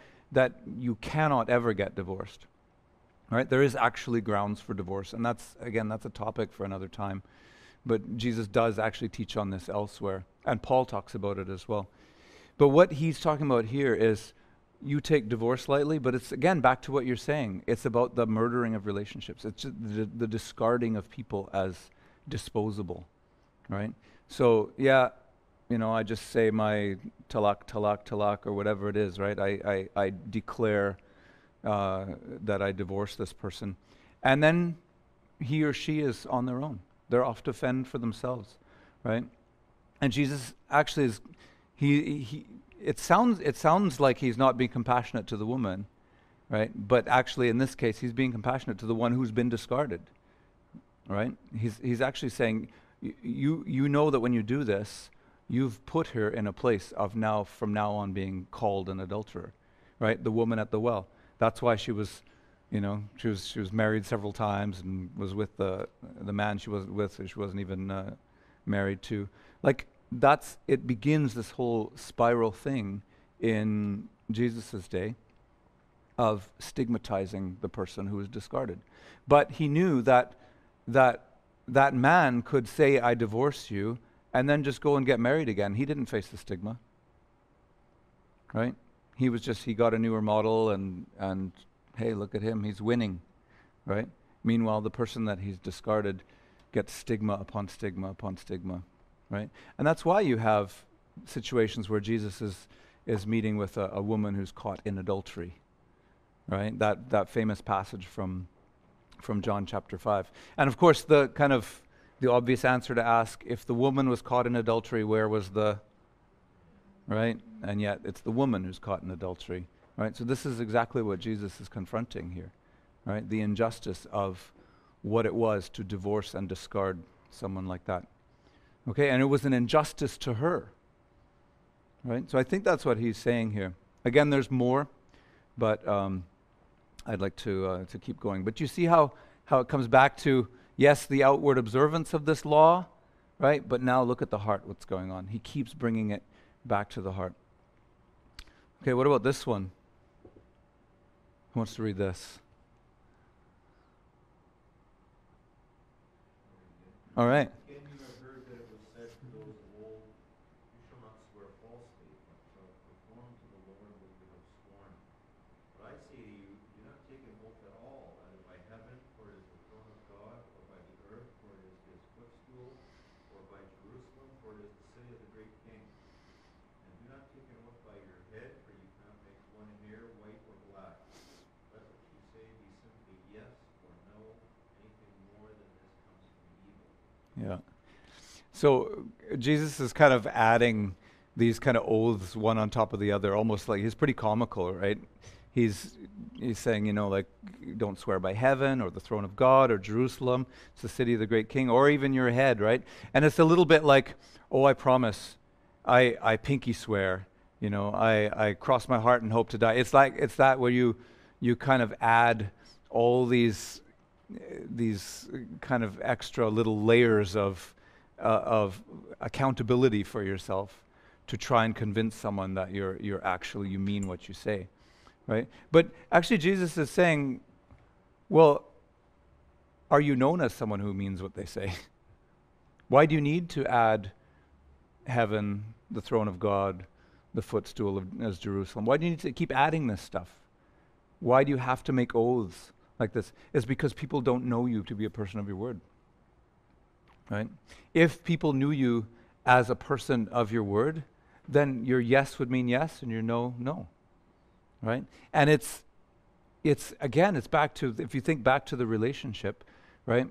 you cannot ever get divorced, right? There is actually grounds for divorce, and that's a topic for another time. But Jesus does actually teach on this elsewhere, and Paul talks about it as well. But what he's talking about here is you take divorce lightly, but it's, again, back to what you're saying. It's about the murdering of relationships. It's just the discarding of people as disposable, right? So, yeah, I just say my talak, talak, talak, or whatever it is, right? I declare that I divorce this person. And then he or she is on their own. They're off to fend for themselves, right? And Jesus actually is, it sounds like he's not being compassionate to the woman, right? But actually in this case, he's being compassionate to the one who's been discarded, right? He's actually saying, you know that when you do this, you've put her in a place of from now on being called an adulterer, right? The woman at the well. That's why she was, she was married several times and was with the man she was with, who she wasn't even married to. Like, it begins this whole spiral thing in Jesus' day of stigmatizing the person who was discarded. But he knew that man could say, I divorce you, and then just go and get married again. He didn't face the stigma, right? He got a newer model, and hey, look at him, he's winning, right? Meanwhile, the person that he's discarded gets stigma upon stigma upon stigma, right? And that's why you have situations where Jesus is meeting with a woman who's caught in adultery, right? That famous passage from John chapter 5. And of course, the obvious answer to ask, if the woman was caught in adultery, where was right? And yet it's the woman who's caught in adultery, right? So this is exactly what Jesus is confronting here, right? The injustice of what it was to divorce and discard someone like that. Okay, and it was an injustice to her, right? So I think that's what he's saying here. Again, there's more, but I'd like to keep going. But you see how it comes back to, yes, the outward observance of this law, right? But now look at the heart, what's going on. He keeps bringing it back to the heart. Okay, what about this one? Who wants to read this? All right. Again, you have heard that it was said to those of old, you shall not swear falsely, but shall perform to the Lord what you have sworn. But I say to you, do not take an oath at all, either by heaven, for it is the throne of God, or by the earth, for it is his footstool, or by Jerusalem, for it is the city of the great king. And do not take an oath by your head, for you cannot make one hair white or black. Let what you say be simply yes or no. Anything more than this comes from evil. Yeah. So Jesus is kind of adding these kind of oaths one on top of the other, almost like he's pretty comical, right? He's saying, like, don't swear by heaven or the throne of God or Jerusalem. It's the city of the great king, or even your head, right? And it's a little bit like, oh, I promise, I pinky swear, I cross my heart and hope to die. It's that where you kind of add all these kind of extra little layers of accountability for yourself to try and convince someone that you mean what you say, right? But actually Jesus is saying, well, are you known as someone who means what they say? Why do you need to add heaven, the throne of God, the footstool as Jerusalem? Why do you need to keep adding this stuff? Why do you have to make oaths like this? It's because people don't know you to be a person of your word, right? If people knew you as a person of your word, then your yes would mean yes and your no, no, right? And it's back to, if you think back to the relationship, right?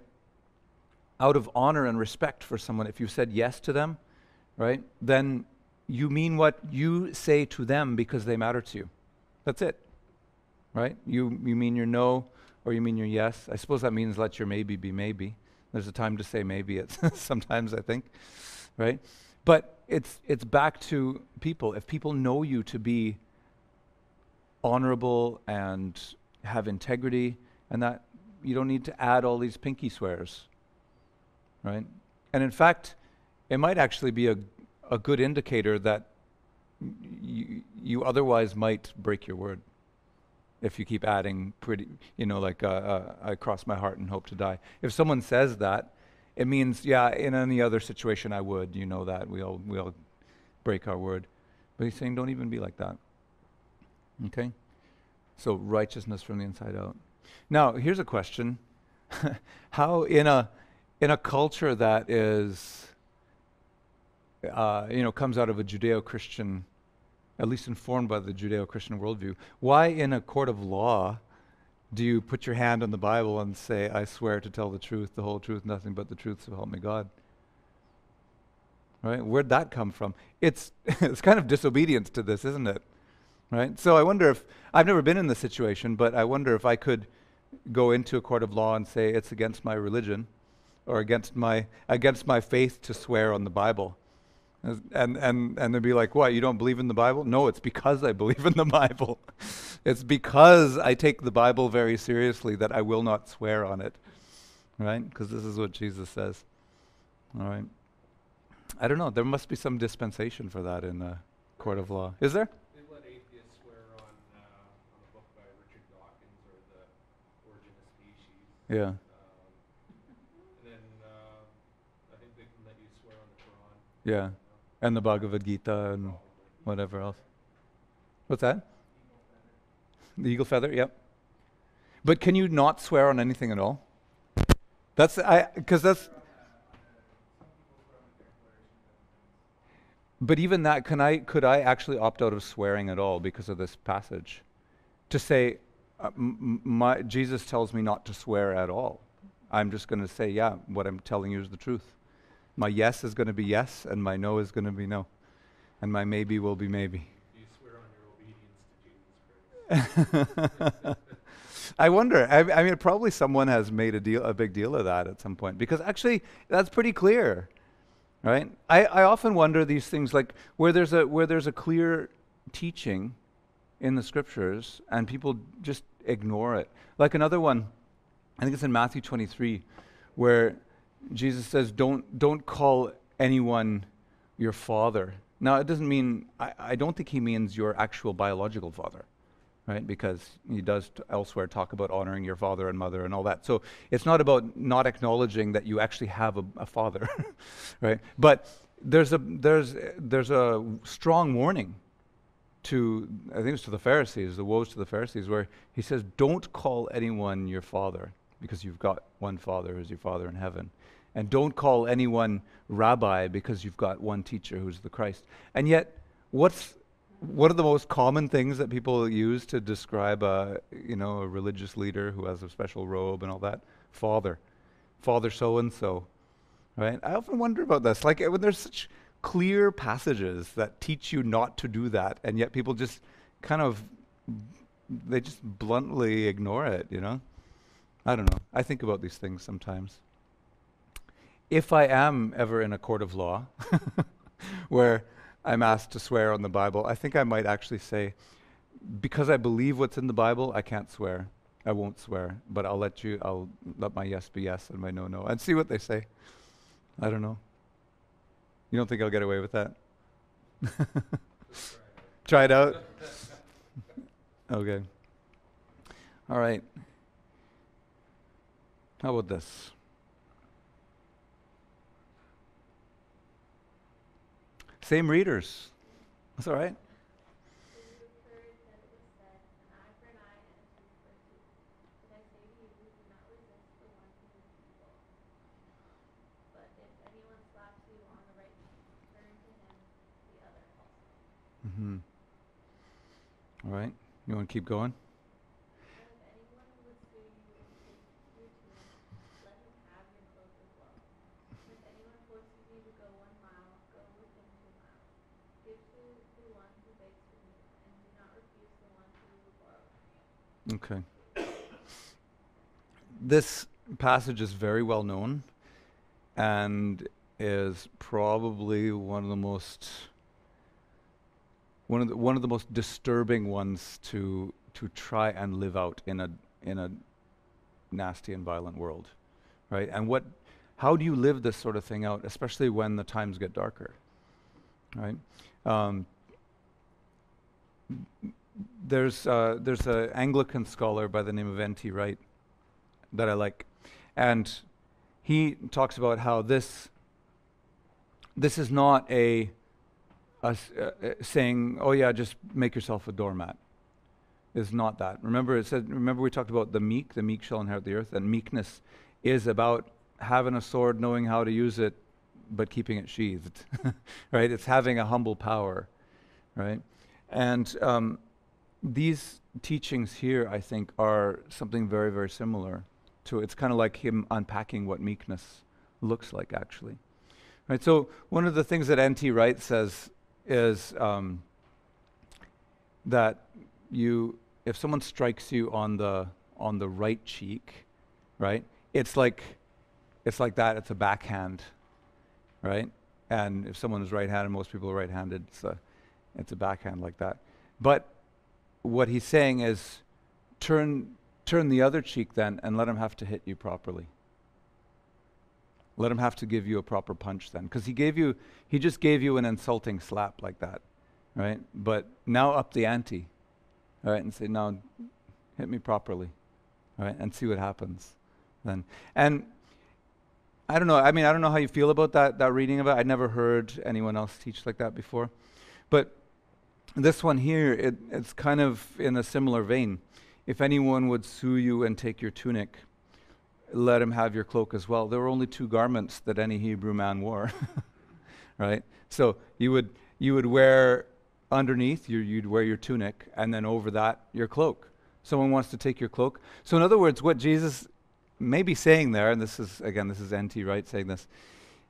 Out of honor and respect for someone, if you said yes to them, right, then you mean what you say to them because they matter to you. That's it, right? You mean your no or you mean your yes. I suppose that means let your maybe be maybe. There's a time to say maybe it's sometimes, I think, right? But it's back to people. If people know you to be honorable and have integrity, and that you don't need to add all these pinky swears, right? And in fact, it might actually be a good indicator that you otherwise might break your word if you keep adding like I cross my heart and hope to die. If someone says that, it means, yeah, in any other situation I would, that we all break our word. But he's saying don't even be like that. Okay? So righteousness from the inside out. Now, here's a question. How in a culture that is comes out of a Judeo-Christian, at least informed by the Judeo-Christian worldview, why in a court of law do you put your hand on the Bible and say, I swear to tell the truth, the whole truth, nothing but the truth, so help me God? Right? Where'd that come from? It's kind of disobedience to this, isn't it? Right? So I wonder if, I've never been in this situation, but I wonder if I could go into a court of law and say it's against my religion or against my faith to swear on the Bible. And they'd be like, what, you don't believe in the Bible? No, it's because I believe in the Bible. It's because I take the Bible very seriously that I will not swear on it. Right? Because this is what Jesus says. All right. I don't know. There must be some dispensation for that in the court of law. Is there? They let atheists swear on a book by Richard Dawkins or The Origin of Species. Yeah. And then I think they can let you swear on the Quran. Yeah. And the Bhagavad Gita and whatever else. What's that? The eagle feather, yep. But can you not swear on anything at all? But even that, could I actually opt out of swearing at all because of this passage? To say, Jesus tells me not to swear at all. I'm just going to say, yeah, what I'm telling you is the truth. My yes is going to be yes, and my no is going to be no. And my maybe will be maybe. Do you swear on your obedience to Jesus Christ? I wonder. I mean, probably someone has made a big deal of that at some point, because actually that's pretty clear, right? I often wonder these things, like where there's a clear teaching in the scriptures and people just ignore it. Like another one, I think it's in Matthew 23, where Jesus says, don't call anyone your father. Now, it doesn't mean, I don't think he means your actual biological father, right? Because he does elsewhere talk about honoring your father and mother and all that. So it's not about not acknowledging that you actually have a father, right? But there's a strong warning to, I think it's to the Pharisees, the woes to the Pharisees, where he says, don't call anyone your father, because you've got one Father who's your Father in heaven. And don't call anyone rabbi, because you've got one teacher who's the Christ. And yet, what are the most common things that people use to describe a religious leader who has a special robe and all that? Father so-and-so, right? I often wonder about this. Like when there's such clear passages that teach you not to do that, and yet people just they just bluntly ignore it, I don't know. I think about these things sometimes. If I am ever in a court of law where I'm asked to swear on the Bible, I think I might actually say, because I believe what's in the Bible, I can't swear. I won't swear, but I'll let my yes be yes and my no, no, and see what they say. I don't know. You don't think I'll get away with that? Try it out? Okay. All right. How about this? Same readers. That's all right. For you have heard that it was said, an eye for an eye and a tooth for a tooth. But I say to you, do not resist the one who is evil. But if anyone slaps you on the right cheek, turn to him the other also. Mm-hmm. All right. You want to keep going? And if anyone would sue you and take your tunic, let him have your cloak as well. And if anyone forces you to go 1 mile, go with him 2 miles. Give to the one who begs from you, and do not refuse the one who will borrow from you. Okay. This passage is very well known and is probably one of the most disturbing ones to try and live out in a nasty and violent world, right? And what how do you live this sort of thing out, especially when the times get darker, right? There's an Anglican scholar by the name of N.T. Wright that I like, and he talks about how this is not a saying, oh yeah, just make yourself a doormat. It's not that. Remember we talked about the meek shall inherit the earth, and meekness is about having a sword, knowing how to use it, but keeping it sheathed, right? It's having a humble power, right? And these teachings here, I think, are something very, very similar to, it's kind of like him unpacking what meekness looks like, actually. Right, so one of the things that N.T. Wright says is that if someone strikes you on the right cheek, right, it's like that. It's a backhand, right? And if someone is right-handed, most people are right-handed. It's a backhand like that. But what he's saying is, turn the other cheek then, and let him have to hit you properly. Let him have to give you a proper punch then, because he just gave you an insulting slap like that, right? But now up the ante, all right, and say, now hit me properly, all right, and see what happens then. And I don't know. I mean, I don't know how you feel about that reading of it. I'd never heard anyone else teach like that before, but this one here, it's kind of in a similar vein. If anyone would sue you and take your tunic, let him have your cloak as well. There were only 2 garments that any Hebrew man wore, right? So you would wear underneath, you'd wear your tunic, and then over that, your cloak. Someone wants to take your cloak. So in other words, what Jesus may be saying there, and this is N.T. Wright saying this,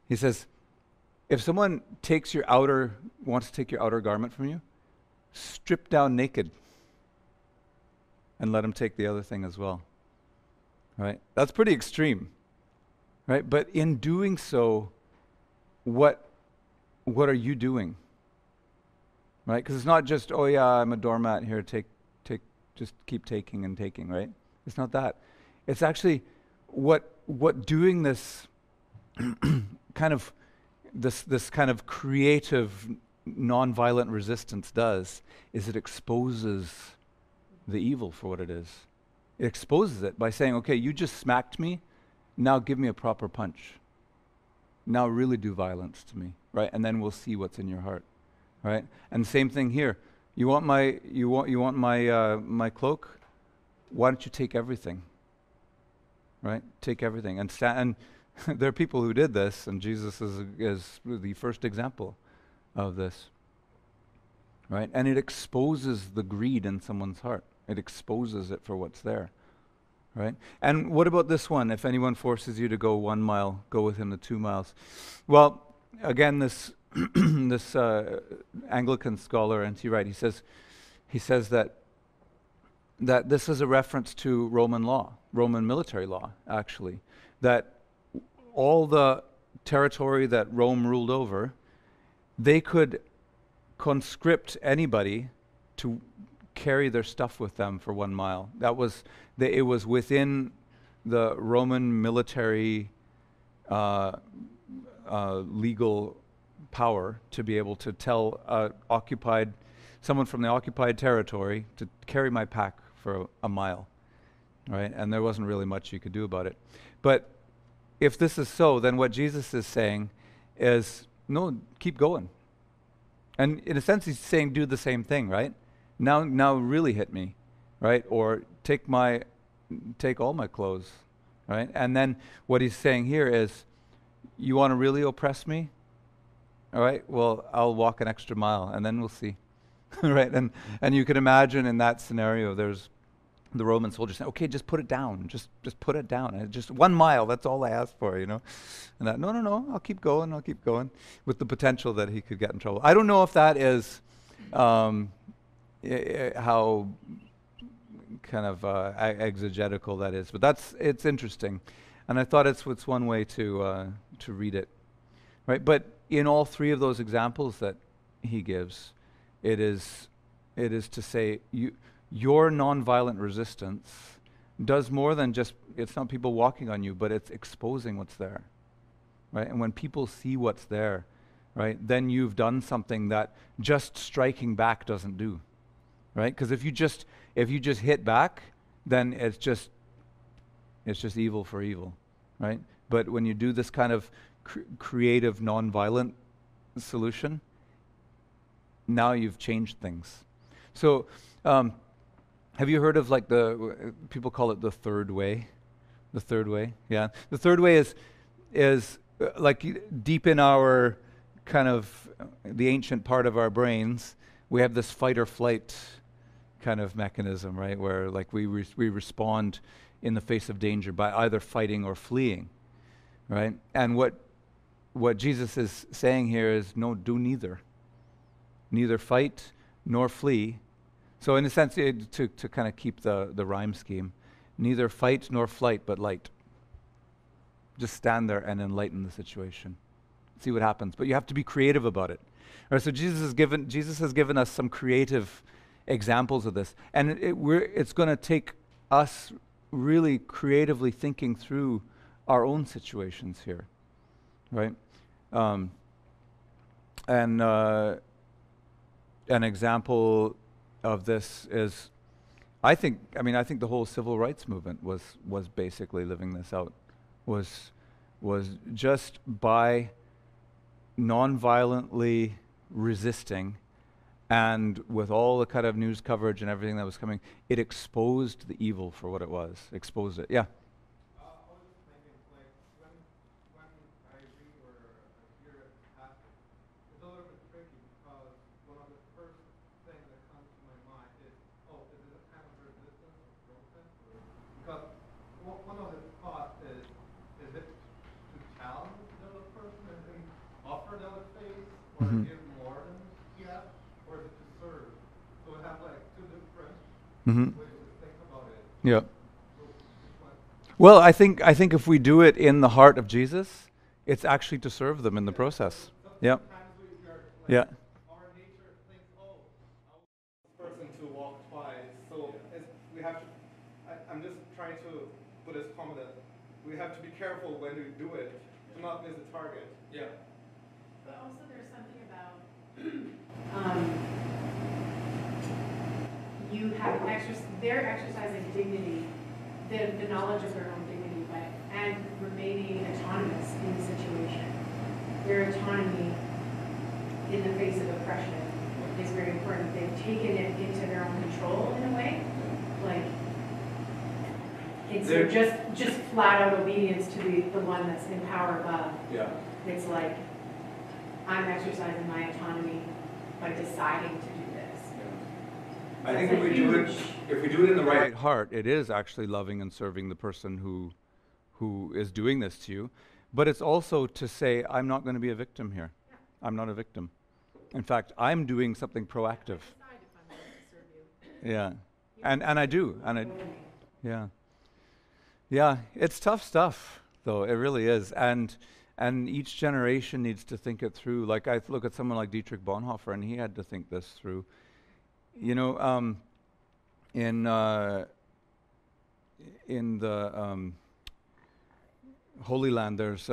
he says, if someone wants to take your outer garment from you, strip down naked and let him take the other thing as well. Right? That's pretty extreme, right? But in doing so, what are you doing? Right? Because it's not just, oh yeah, I'm a doormat here, just keep taking and taking, right? It's not that. It's actually what doing this kind of this kind of creative, nonviolent resistance does is it exposes the evil for what it is. It exposes it by saying, okay, you just smacked me, now give me a proper punch. Now really do violence to me, right? And then we'll see what's in your heart, right? And same thing here. You want my my cloak? Why don't you take everything? Right? Take everything. And there are people who did this, and Jesus is the first example of this, right? And it exposes the greed in someone's heart. It exposes it for what's there, right? And what about this one? If anyone forces you to go 1 mile, go with him the 2 miles. Well, again, this this Anglican scholar, N.T. Wright, he says that this is a reference to Roman law, Roman military law, actually, that all the territory that Rome ruled over, they could conscript anybody to carry their stuff with them for 1 mile. It was within the Roman military legal power to be able to tell someone from the occupied territory to carry my pack for a mile, right? And there wasn't really much you could do about it. But if this is so, then what Jesus is saying is, no, keep going. And in a sense, he's saying, do the same thing, right? Now really hit me, right? Or take all my clothes, right? And then what he's saying here is, you want to really oppress me? All right, well, I'll walk an extra mile, and then we'll see, right? And you can imagine in that scenario, there's the Roman soldier saying, okay, just put it down, just put it down. And just 1 mile, that's all I asked for, you know? And that, no, I'll keep going, with the potential that he could get in trouble. I don't know if that is how kind of exegetical that is, but it's interesting. And I thought it's one way to read it, right? But in all 3 of those examples that he gives, it is to say your nonviolent resistance does more than just, it's not people walking on you, but it's exposing what's there. right? And when people see what's there, right, then you've done something that just striking back doesn't do, right? Because if you just hit back, then it's just evil for evil, right? But when you do this kind of creative, non-violent solution, now you've changed things. So, have you heard of like people call it the third way? The third way, yeah. The third way is like deep in our kind of the ancient part of our brains, we have this fight or flight kind of mechanism, right? Where like we respond in the face of danger by either fighting or fleeing, right? And what Jesus is saying here is, no, do neither. Neither fight nor flee. So in a sense, to kind of keep the rhyme scheme, neither fight nor flight, but light. Just stand there and enlighten the situation. See what happens. But you have to be creative about it. All right, so Jesus has given us some creative examples of this. And it's going to take us really creatively thinking through our own situations here. Right? And an example of this is, I think the whole civil rights movement was basically living this out. Was just by non-violently resisting, and with all the kind of news coverage and everything that was coming, it exposed the evil for what it was. Exposed it. Yeah. I was just thinking, like, when I read or hear a passage, it's a little bit tricky because one of the first things that comes to my mind is, is it a kind of resistance or protest? Because one of the thoughts is it to challenge the other person and offer the other face, or give more than he has, or is it to serve? So we have like two different ways to think about it. Yeah. Well, I think if we do it in the heart of Jesus, it's actually to serve them in the process. Yeah. Yeah. Our nature thinks, I want this person to walk by. So we have to. I'm just trying to put this comment that we have to be careful when we do it to not miss the target. Yeah. But also there's something about they're exercising dignity, the knowledge of their own dignity, and remaining autonomous in the situation. Their autonomy in the face of oppression is very important. They've taken it into their own control in a way, like it's just flat out obedience to the one that's in power above. Yeah. It's like, I'm exercising my autonomy by deciding to do this. I think if we do it in the right heart, it is actually loving and serving the person who is doing this to you. But it's also to say, I'm not going to be a victim here. Yeah. I'm not a victim. In fact, I'm doing something proactive. I decide if I'm going to serve you. Yeah. And I do. Yeah. Yeah, it's tough stuff, though. It really is. And each generation needs to think it through. Like, I look at someone like Dietrich Bonhoeffer, and he had to think this through. You know, in the Holy Land, there's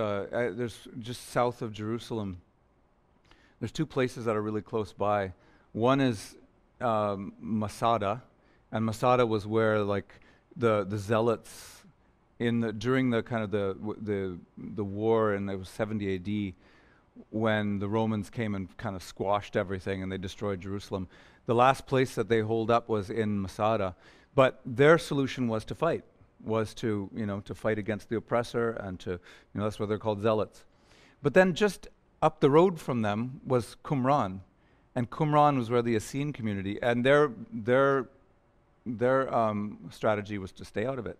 just south of Jerusalem, there's two places that are really close by. One is Masada, and Masada was where like the zealots during the kind of the war, and it was 70 AD when the Romans came and kind of squashed everything and they destroyed Jerusalem. The last place that they holed up was in Masada, but their solution was to fight, to fight against the oppressor, and that's why they're called zealots. But then just up the road from them was Qumran, and Qumran was where the Essene community, and their strategy was to stay out of it.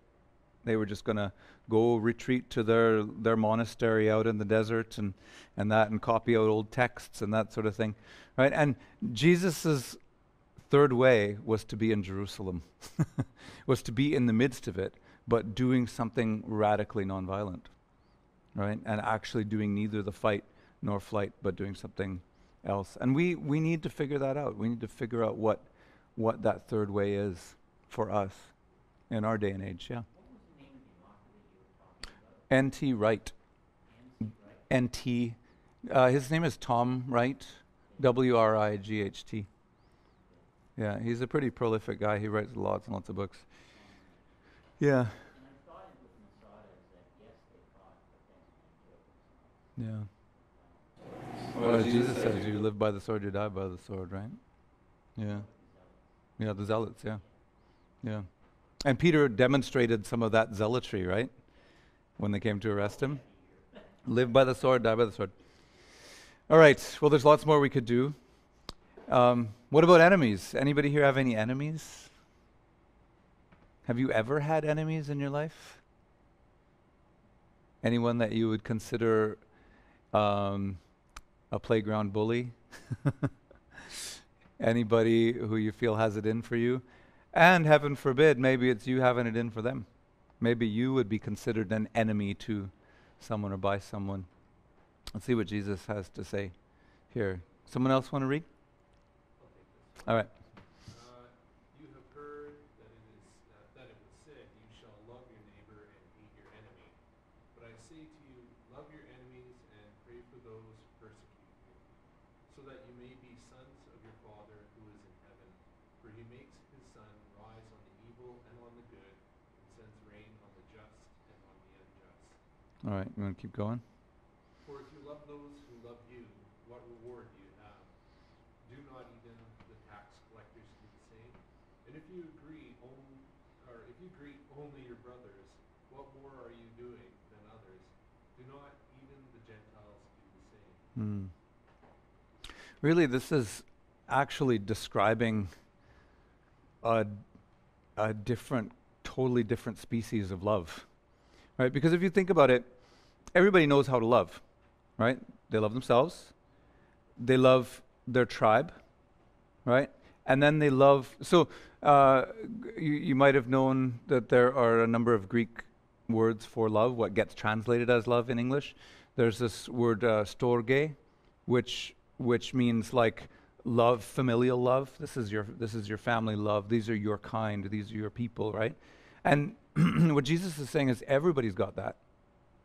They were just going to go retreat to their monastery out in the desert and copy out old texts and that sort of thing, right? And Jesus's third way was to be in Jerusalem, was to be in the midst of it, but doing something radically nonviolent, right? And actually doing neither the fight nor flight, but doing something else. And we need to figure that out. We need to figure out what that third way is for us in our day and age. Yeah. What was the name of the author that you were talking about? N.T. Wright. N.T. Wright? N-T. His name is Tom Wright, W-R-I-G-H-T. Yeah, he's a pretty prolific guy. He writes lots and lots of books. Yeah. And I thought it with Masada is that yes, they fought, but then they killed. Yeah. Well, as Jesus says, you live by the sword, you die by the sword, right? Yeah. Yeah, the zealots, yeah. Yeah. And Peter demonstrated some of that zealotry, right? When they came to arrest him. Live by the sword, die by the sword. All right, well, there's lots more we could do. What about enemies? Anybody here have any enemies? Have you ever had enemies in your life? Anyone that you would consider a playground bully? Anybody who you feel has it in for you? And heaven forbid, maybe it's you having it in for them. Maybe you would be considered an enemy to someone or by someone. Let's see what Jesus has to say here. Someone else want to read? All right. You have heard that it was said, "You shall love your neighbor and hate your enemy." But I say to you, love your enemies and pray for those who persecute you, so that you may be sons of your Father who is in heaven. For he makes his sun rise on the evil and on the good, and sends rain on the just and on the unjust. All right, you want to keep going? For if you love those who love you, what reward do you have? Do not even the tax collectors do the same? And if you greet only your brothers, what more are you doing than others? Do not even the Gentiles do the same? Really, this is actually describing a different, totally different species of love, right? Because if you think about it, everybody knows how to love, right? They love themselves, they love their tribe, right? And then they love, so you might have known that there are a number of Greek words for love, what gets translated as love in English. There's this word storge, which means like love, familial love. This is your family love. These are your kind. These are your people, right? And what Jesus is saying is everybody's got that,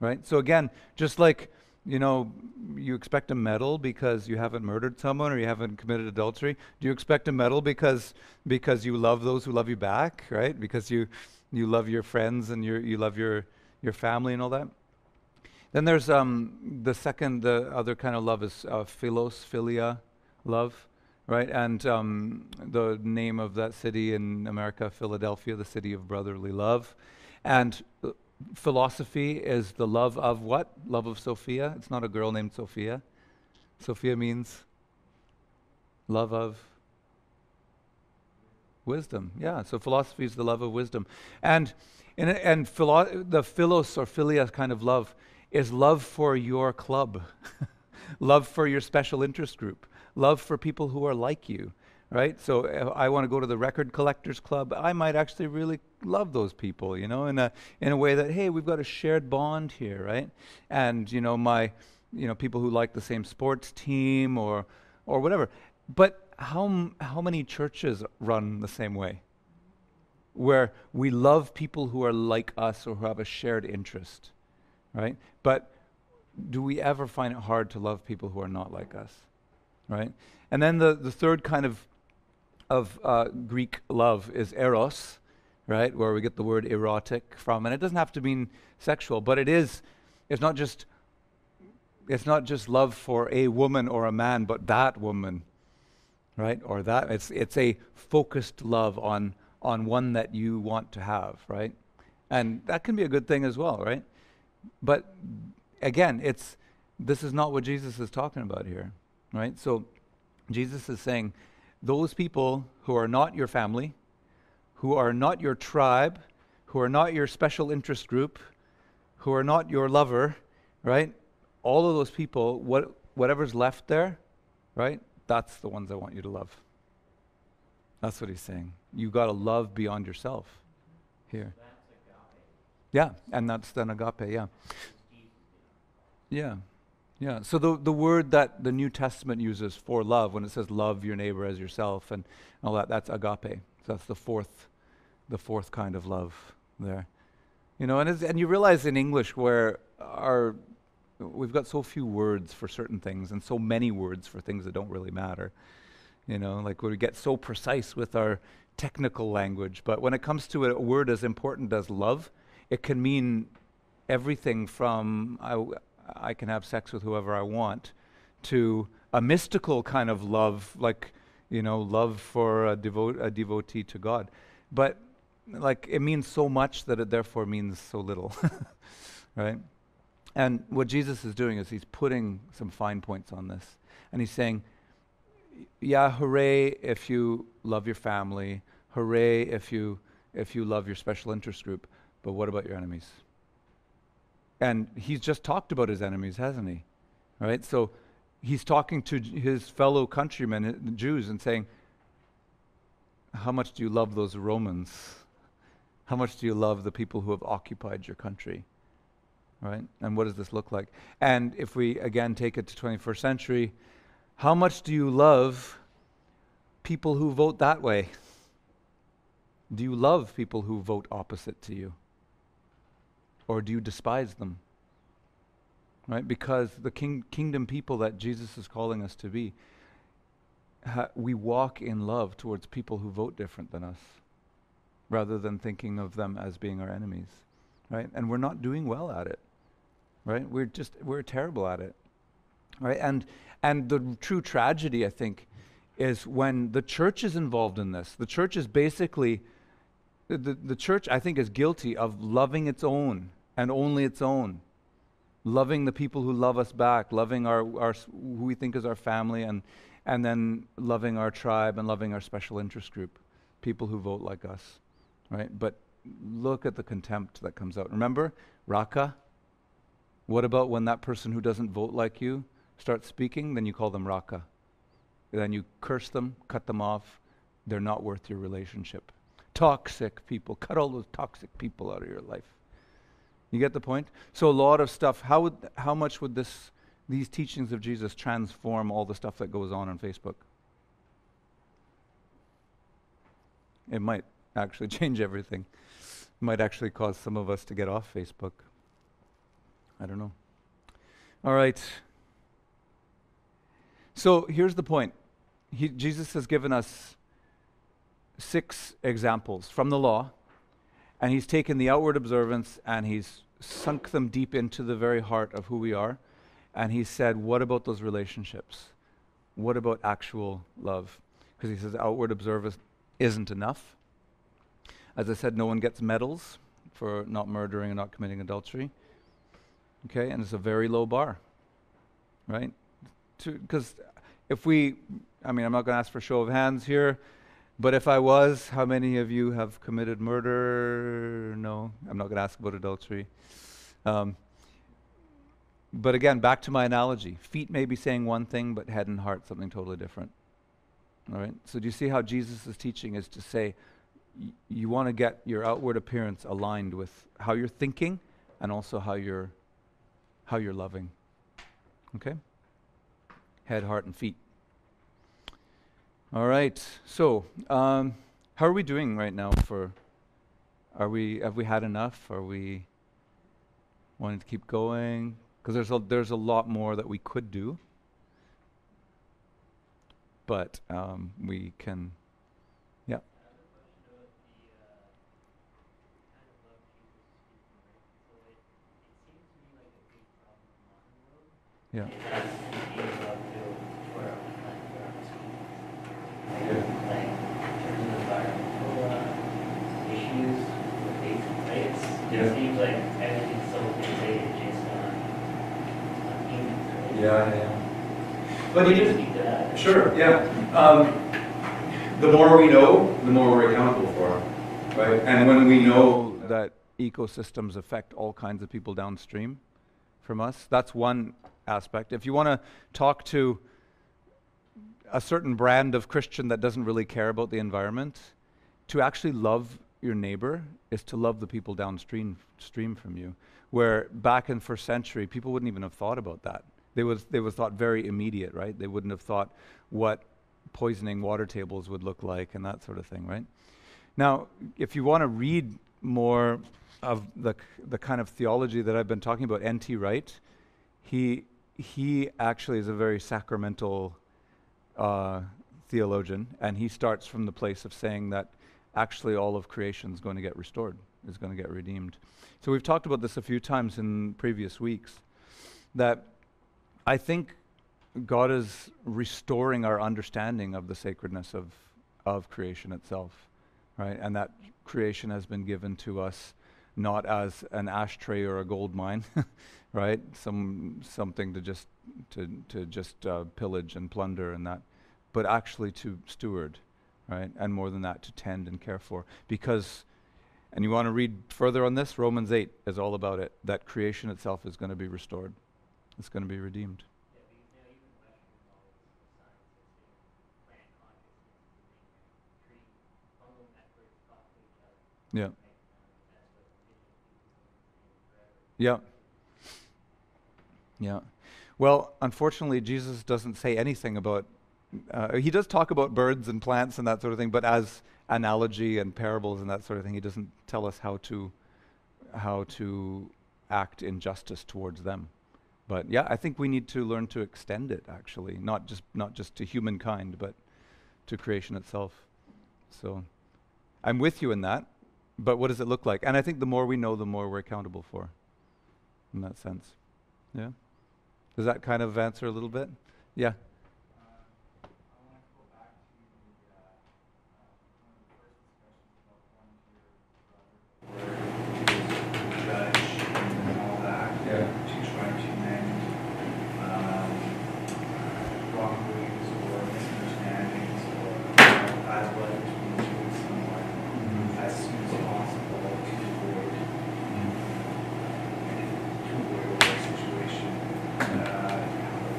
right? So again, just like, you expect a medal because you haven't murdered someone or you haven't committed adultery. Do you expect a medal because you love those who love you back, right? Because you love your friends and you love your family and all that? Then there's the other kind of love is philia love, right? And the name of that city in America, Philadelphia, the city of brotherly love. And philosophy is the love of what? Love of Sophia. It's not a girl named Sophia. Sophia means love of wisdom. Yeah, so philosophy is the love of wisdom. And the philos or philia kind of love is love for your club, love for your special interest group, love for people who are like you, right? So if I want to go to the record collectors club, I might actually really love those people, in a way that, hey, we've got a shared bond here, right? And people who like the same sports team or whatever. But how many churches run the same way, where we love people who are like us or who have a shared interest, right? But do we ever find it hard to love people who are not like us, right? And then the third kind of Greek love is eros, right, where we get the word erotic from. And it doesn't have to mean sexual, but it's not just love for a woman or a man, but that woman, right? Or that it's a focused love on one that you want to have, right? And that can be a good thing as well, right? But again, this is not what Jesus is talking about here, right? So Jesus is saying those people who are not your family, who are not your tribe, who are not your special interest group, who are not your lover, right? All of those people, whatever's left there, right? That's the ones I want you to love. That's what he's saying. You got to love beyond yourself here. That's agape. Yeah, and that's then agape, yeah. Yeah. Yeah. So the word that the New Testament uses for love, when it says love your neighbor as yourself and all that, that's agape. So that's the fourth kind of love there. And you realize in English where we've got so few words for certain things and so many words for things that don't really matter. Like we get so precise with our technical language, but when it comes to a word as important as love, it can mean everything from I can have sex with whoever I want to a mystical kind of love, like, love for a devotee to God. But like it means so much that it therefore means so little, right? And what Jesus is doing is he's putting some fine points on this. And he's saying, yeah, hooray if you love your family, hooray if you love your special interest group, but what about your enemies? And he's just talked about his enemies, hasn't he? Right? So he's talking to his fellow countrymen, the Jews, and saying, how much do you love those Romans? How much do you love the people who have occupied your country? Right? And what does this look like? And if we, again, take it to 21st century, how much do you love people who vote that way? Do you love people who vote opposite to you? Or do you despise them? Right? Because the kingdom people that Jesus is calling us to be, we walk in love towards people who vote different than us, rather than thinking of them as being our enemies. Right? And we're not doing well at it. Right? We're terrible at it. Right? And the true tragedy, I think, is when the church is involved in this. The church is basically, the church, I think, is guilty of loving its own and only its own. Loving the people who love us back, loving our who we think is our family, and then loving our tribe and loving our special interest group, people who vote like us. Right? But look at the contempt that comes out. Remember, Raka? What about when that person who doesn't vote like you starts speaking? Then you call them Raka. Then you curse them, cut them off. They're not worth your relationship. Toxic people. Cut all those toxic people out of your life. You get the point? So a lot of stuff. How much would these teachings of Jesus transform all the stuff that goes on Facebook? It might actually change everything. It might actually cause some of us to get off Facebook. I don't know. All right. So here's the point. Jesus has given us 6 examples from the law, and he's taken the outward observance and he's sunk them deep into the very heart of who we are. And he said, what about those relationships? What about actual love? Because he says outward observance isn't enough. As I said, no one gets medals for not murdering and not committing adultery. Okay, and it's a very low bar, right? Because I'm not going to ask for show of hands here, but if I was, how many of you have committed murder? No, I'm not going to ask about adultery. But again, back to my analogy. Feet may be saying one thing, but head and heart something totally different. All right? So do you see how Jesus' teaching is to say, you want to get your outward appearance aligned with how you're thinking and also how you're loving. Okay? Head, heart, and feet. All right. So, how are we doing right now? Have we had enough? Are we wanting to keep going? Because there's a lot more that we could do, but we can. Yeah. Yeah. It seems like everything's so fixated just on humans, right? Yeah. But you just speak to that. Sure, yeah. The more we know, the more we're accountable for, right? And when we know that ecosystems affect all kinds of people downstream from us, that's one aspect. If you want to talk to a certain brand of Christian that doesn't really care about the environment, to actually love your neighbor is to love the people downstream from you. Where back in first century, people wouldn't even have thought about that. They was thought very immediate, right? They wouldn't have thought what poisoning water tables would look like and that sort of thing, right? Now, if you want to read more of the kind of theology that I've been talking about, N.T. Wright, he actually is a very sacramental theologian, and he starts from the place of saying that actually all of creation is going to get restored, is going to get redeemed. So we've talked about this a few times in previous weeks, that I think God is restoring our understanding of the sacredness of creation itself, right? And that creation has been given to us not as an ashtray or a gold mine, right? Something to just pillage and plunder and that, but actually to steward, right? And more than that, to tend and care for. Because, and you want to read further on this, Romans 8 is all about it, that creation itself is going to be restored. It's going to be redeemed. Yeah, because now even Western knowledge, the science is saying plant consciousness is the thing that tree fungal networks talk to each other. Yeah. Right? That's what indigenous people have been saying forever. Yeah. Yeah. Well, unfortunately, Jesus doesn't say anything about, he does talk about birds and plants and that sort of thing, but as analogy and parables and that sort of thing, he doesn't tell us how to act in justice towards them. But yeah, I think we need to learn to extend it, actually, not just to humankind, but to creation itself. So I'm with you in that, but what does it look like? And I think the more we know, the more we're accountable for, in that sense. Yeah? Does that kind of answer a little bit? Yeah. I want to go back to one of the first discussions about going to your brother or judge and all that, to try to mend wrong beliefs or misunderstandings or bad blood between you and someone as soon as possible to avoid a situation.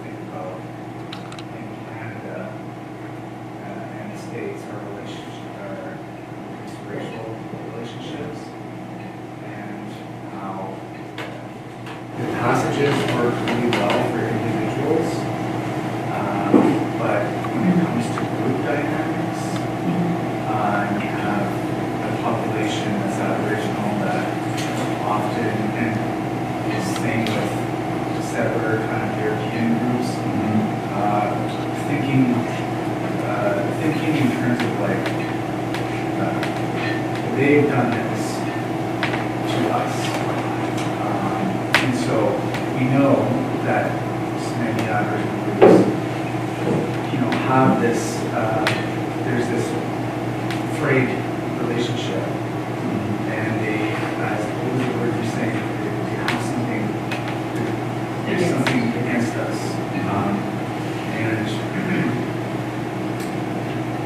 Think about in Canada and the States, our racial relationships, and how the passages work really well for individuals, but when it comes to group dynamics, you have a population that's Aboriginal that often, and is same with settler kind of European groups, thinking in terms of like they've done this to us, and so we know that many Aboriginal groups, have this. There's this frayed relationship, and they, as what was the word you're saying, they have something. There's something against us, and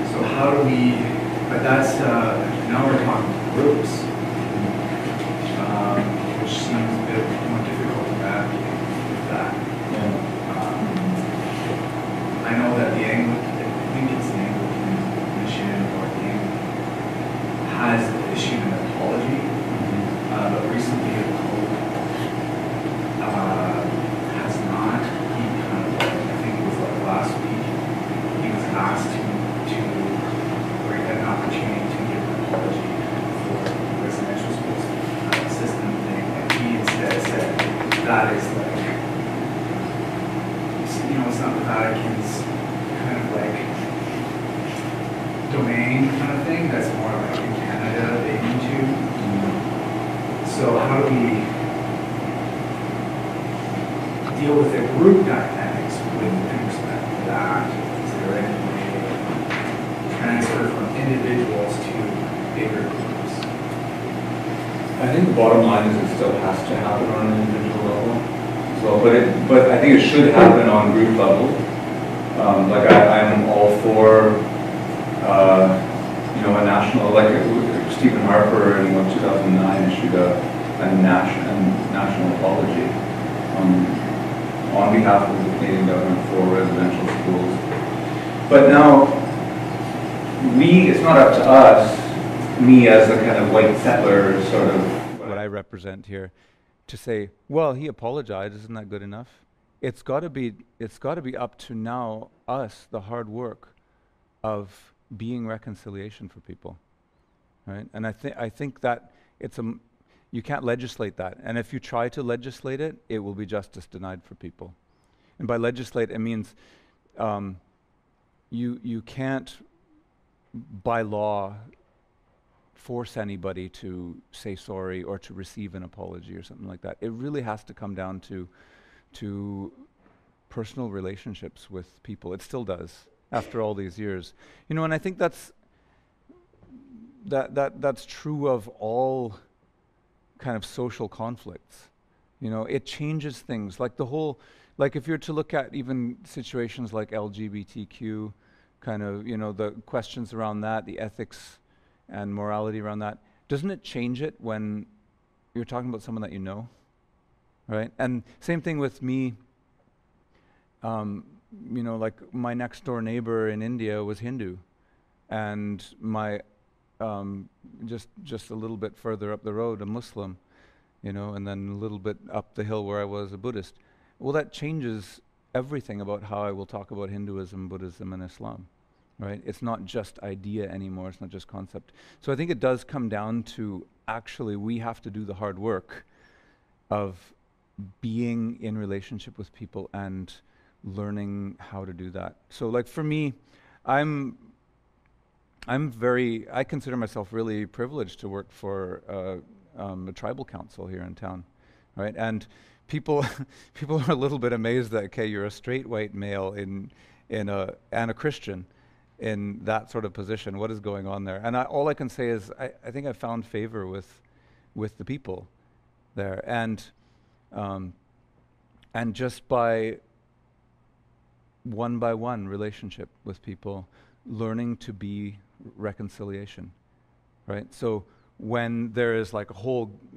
so how do we? But that's now we're talking groups, which seems a bit more difficult to navigate with that. I know that the Anglican, I think it's the Anglican Mission or the Anglican, has issued an apology, but recently a Pope has not. He kind of, I think it was like last week, he was asked to or he had an opportunity to give an apology for the residential school system thing, and he instead said that is like, it's not the Vatican's kind of like domain kind of thing. That's more like in Canada they need to. So how do we deal with the group dynamics with respect to that? Is there any way to transfer from individuals to bigger groups? I think the bottom line is it still has to happen on an individual level. So, but I think it should happen on group level. Like I'm all for, a national, like Stephen Harper in 2009 issued a national apology on behalf of the Canadian government for residential schools. But now, it's not up to us, me as a kind of white settler sort of. What I represent here, to say, well, he apologized, isn't that good enough? It's got to be up to now us, the hard work of being reconciliation for people, right? And I think that You can't legislate that. And if you try to legislate it, it will be justice denied for people. And by legislate, it means you can't, by law, force anybody to say sorry or to receive an apology or something like that. It really has to come down to personal relationships with people. It still does after all these years. You know, and I think that's true of all kind of social conflicts. You know, it changes things. Like if you're to look at even situations like LGBTQ, kind of, you know, the questions around that, the ethics and morality around that, doesn't it change it when you're talking about someone that you know, right? And same thing with me, you know, like my next door neighbor in India was Hindu, and my, just a little bit further up the road, a Muslim, you know, and then a little bit up the hill where I was, a Buddhist. Well, that changes everything about how I will talk about Hinduism, Buddhism, and Islam. Right? It's not just idea anymore, it's not just concept. So I think it does come down to, actually, we have to do the hard work of being in relationship with people and learning how to do that. So like for me, I consider myself really privileged to work for a tribal council here in town, right? And people are a little bit amazed that, okay, you're a straight white male and a Christian in that sort of position. What is going on there? And all I can say is I think I found favor with the people there, and just by one relationship with people, learning to be reconciliation, right? So when there is like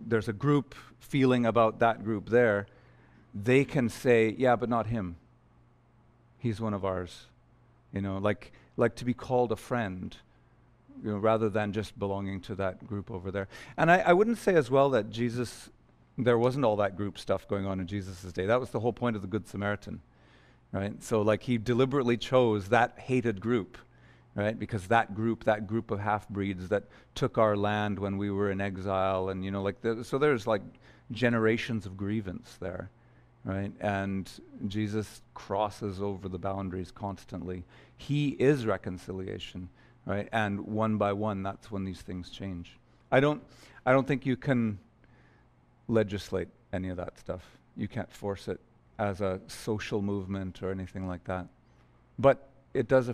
there's a group feeling about that group there, they can say, yeah, but not him. He's one of ours. You know, like to be called a friend, you know, rather than just belonging to that group over there. And I wouldn't say as well that there wasn't all that group stuff going on in Jesus' day. That was the whole point of the Good Samaritan, right? So like he deliberately chose that hated group, right? Because that group of half-breeds that took our land when we were in exile, and, you know, like, so there's like generations of grievance there, right? And Jesus crosses over the boundaries constantly. He is reconciliation, right? And one by one, that's when these things change. I don't think you can legislate any of that stuff. You can't force it as a social movement or anything like that. But it does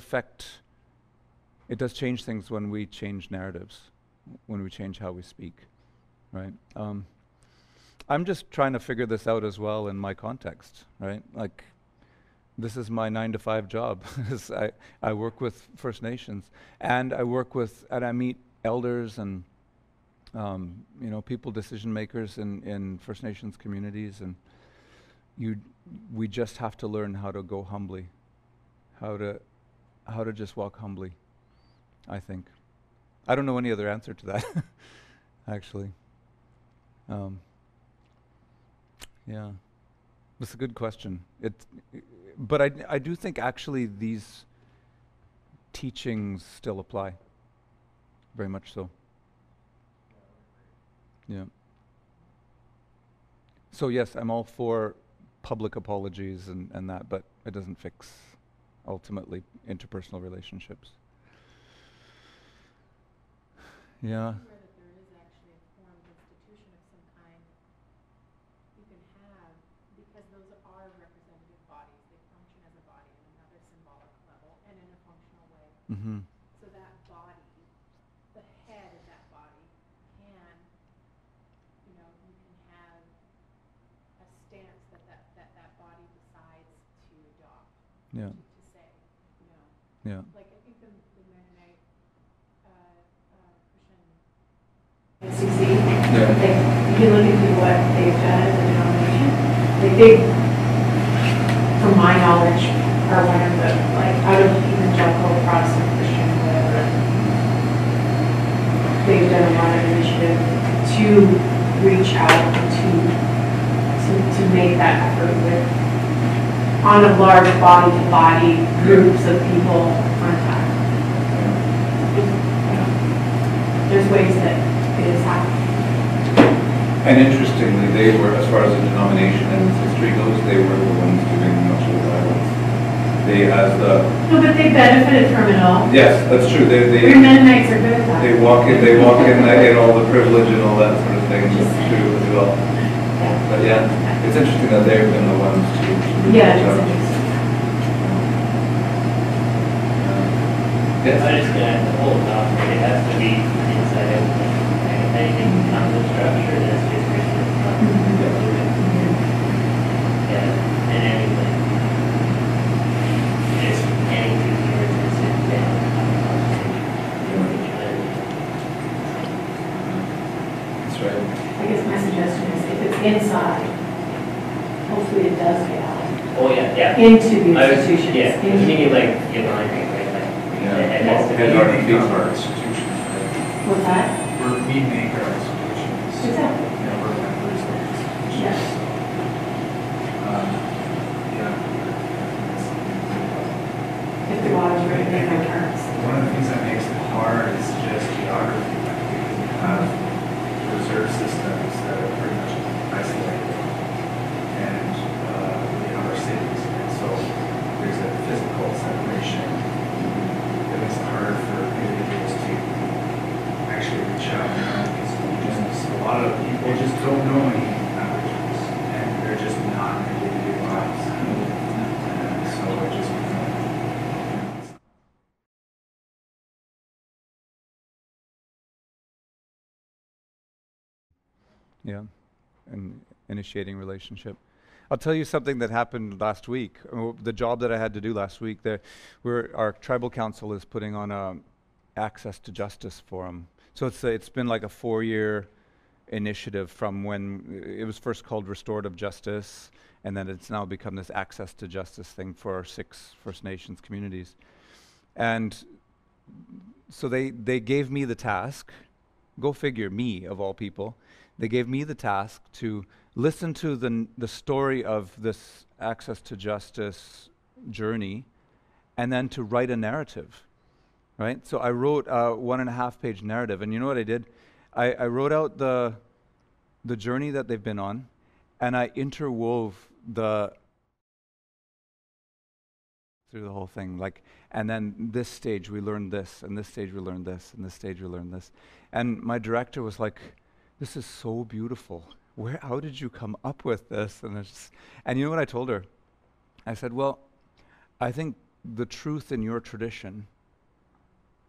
change things when we change narratives, when we change how we speak, right? I'm just trying to figure this out as well in my context, right? Like, this is my 9-to-5 job. I work with First Nations, and I meet elders and you know, people, decision makers in First Nations communities, and we just have to learn how to go humbly, how to just walk humbly, I think. I don't know any other answer to that, actually. Yeah, that's a good question. But I do think actually these teachings still apply, very much so. Yeah. So yes, I'm all for public apologies and that, but it doesn't fix, ultimately, interpersonal relationships. Yeah. Where that there is actually a formed institution of some kind you can have, because those are representative bodies. They function as a body on another symbolic level and in a functional way. Mm-hmm. So that body, the head of that body can, you know, you can have a stance that body decides to adopt. Yeah. To say, you know. Yeah. Like I think the Mennonite Christian Yeah. Like, if you look into what they've done as a denomination, like they, from my knowledge, are one of the, like, out of evangelical Protestant Christian, whatever, they've done a lot of initiative to reach out and to make that effort with, on a large body-to-body groups of people contact. There's ways that it is happening. And interestingly, they were, as far as the denomination and its history goes, they were the ones doing much of the violence. They, as the... No, but they benefited from it all. Yes, that's true. Your Mennonites are good at that. They walk in all the privilege and all that sort of thing too as well. But yeah, it's interesting that they've been the ones to really Yeah, reach it's out. interesting. Yes. I just gonna the whole doctrine, it has to be inside out. And if anything becomes a structure, that's just Christian. Yeah, and anything. Just any two humans that sit down and have a conversation with each other. That's right. I guess my suggestion is if it's inside, hopefully it does get out Oh, yeah. into the I was, institutions. yeah, into- you need like, you know, I think, right, like, Yeah. it has to be. Head, heart, and feet. Our institutions, right? What's that? We make our institutions. Exactly. You know, we're members of institutions. Yes. Yeah. If the water's right in our terms. One of the things that makes it hard is just geography, because you have reserve systems that are pretty much isolated, and we have our cities, and so there's a physical separation that makes it harder for individuals to actually reach out now, because a lot of people just don't know any languages, and they're just not in their day-to-day lives, and so it just becomes. Yeah, and initiating relationship. I'll tell you something that happened last week. The job that I had to do last week, our tribal council is putting on a access to justice forum. So it's been like a 4-year initiative from when it was first called restorative justice, and then it's now become this access to justice thing for our 6 First Nations communities. And so they gave me the task, go figure, me of all people, they gave me the task to listen to the story of this access to justice journey, and then to write a narrative, right? So I wrote a 1.5-page narrative, and you know what I did? I wrote out the journey that they've been on, and I interwove through the whole thing, and then this stage we learned this, and this stage we learned this, and this stage we learned this. And my director was like, "This is so beautiful. How did you come up with this?" And you know what I told her? I said, "Well, I think the truth in your tradition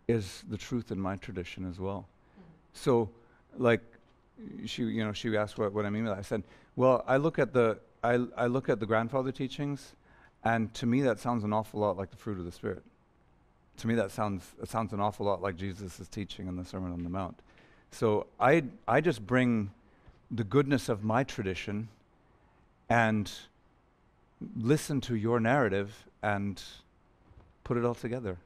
is the truth in my tradition as well." So, she asked what I mean by that. I said, "Well, I look at the grandfather teachings, and to me that sounds an awful lot like the fruit of the Spirit. To me that sounds an awful lot like Jesus' teaching in the Sermon on the Mount. So I just bring the goodness of my tradition and listen to your narrative and put it all together,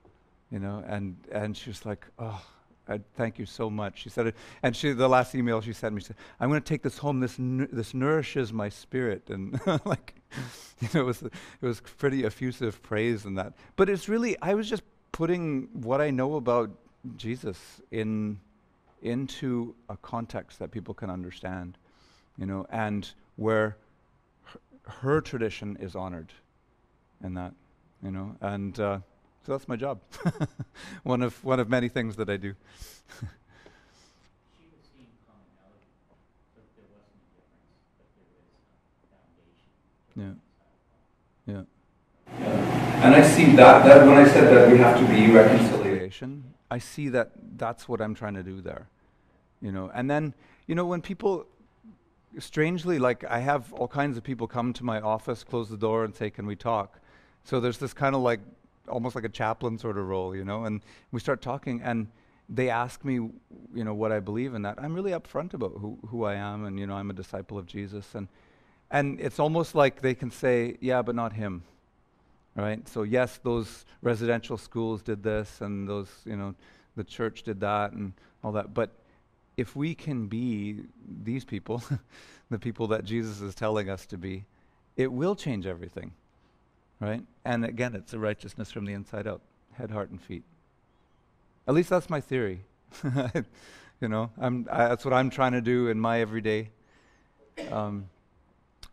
And she was like, "Oh, I thank you so much." She said it, and the last email she sent me, she said, "I'm going to take this home. This nourishes my spirit," and it was pretty effusive praise in that. But it's really, I was just putting what I know about Jesus into a context that people can understand, and where her tradition is honored in that, and so that's my job. one of many things that I do. She was seeing commonality, but there wasn't a difference, but there was a foundation. Yeah. And I see that when I said that we have to be reconciliation, I see that that's what I'm trying to do there, And then, when people, strangely, I have all kinds of people come to my office, close the door, and say, "Can we talk?" So there's this kind of almost like a chaplain sort of role, and we start talking, and they ask me, what I believe in that. I'm really upfront about who I am, and I'm a disciple of Jesus, and it's almost like they can say, "Yeah, but not him." Right? So yes, those residential schools did this, and those, the church did that, and all that. But if we can be these people, the people that Jesus is telling us to be, it will change everything, right? And again, it's a righteousness from the inside out, head, heart, and feet. At least that's my theory. That's what I'm trying to do in my everyday.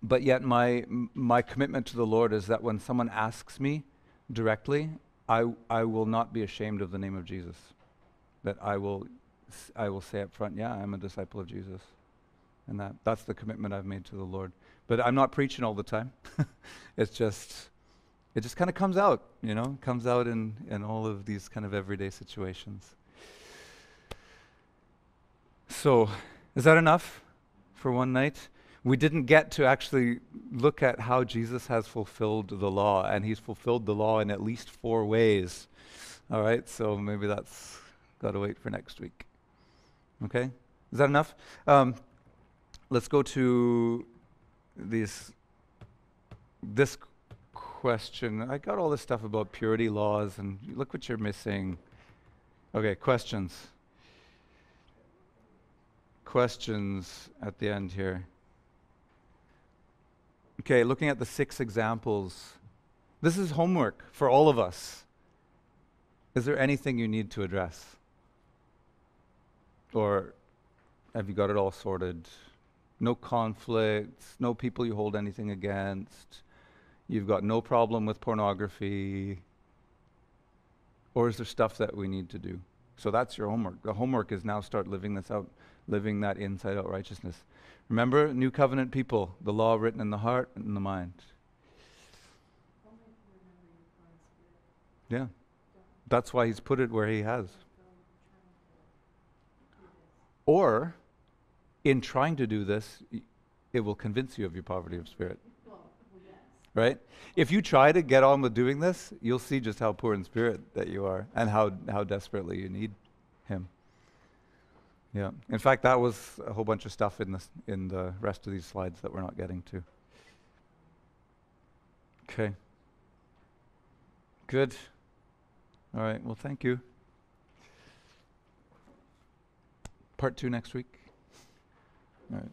But yet my commitment to the Lord is that when someone asks me directly, I will not be ashamed of the name of Jesus. That I will say up front, yeah, I'm a disciple of Jesus. And that's the commitment I've made to the Lord. But I'm not preaching all the time. It just kind of comes out, comes out in all of these kind of everyday situations. So, is that enough for one night? We didn't get to actually look at how Jesus has fulfilled the law, and he's fulfilled the law in at least 4 ways. All right, so maybe that's got to wait for next week. Okay, is that enough? Let's go to this question. I got all this stuff about purity laws, and look what you're missing. Okay, questions. Questions at the end here. Okay, looking at the 6 examples. This is homework for all of us. Is there anything you need to address? Or have you got it all sorted? No conflicts, no people you hold anything against. You've got no problem with pornography. Or is there stuff that we need to do? So that's your homework. The homework is now start living this out, living that inside out righteousness. Remember, new covenant people, the law written in the heart and in the mind. Yeah. That's why he's put it where he has. Or, in trying to do this, it will convince you of your poverty of spirit. Right? If you try to get on with doing this, you'll see just how poor in spirit that you are and how desperately you need him. Yeah. In fact, that was a whole bunch of stuff in the rest of these slides that we're not getting to. Okay. Good. All right. Well, thank you. Part 2 next week. All right.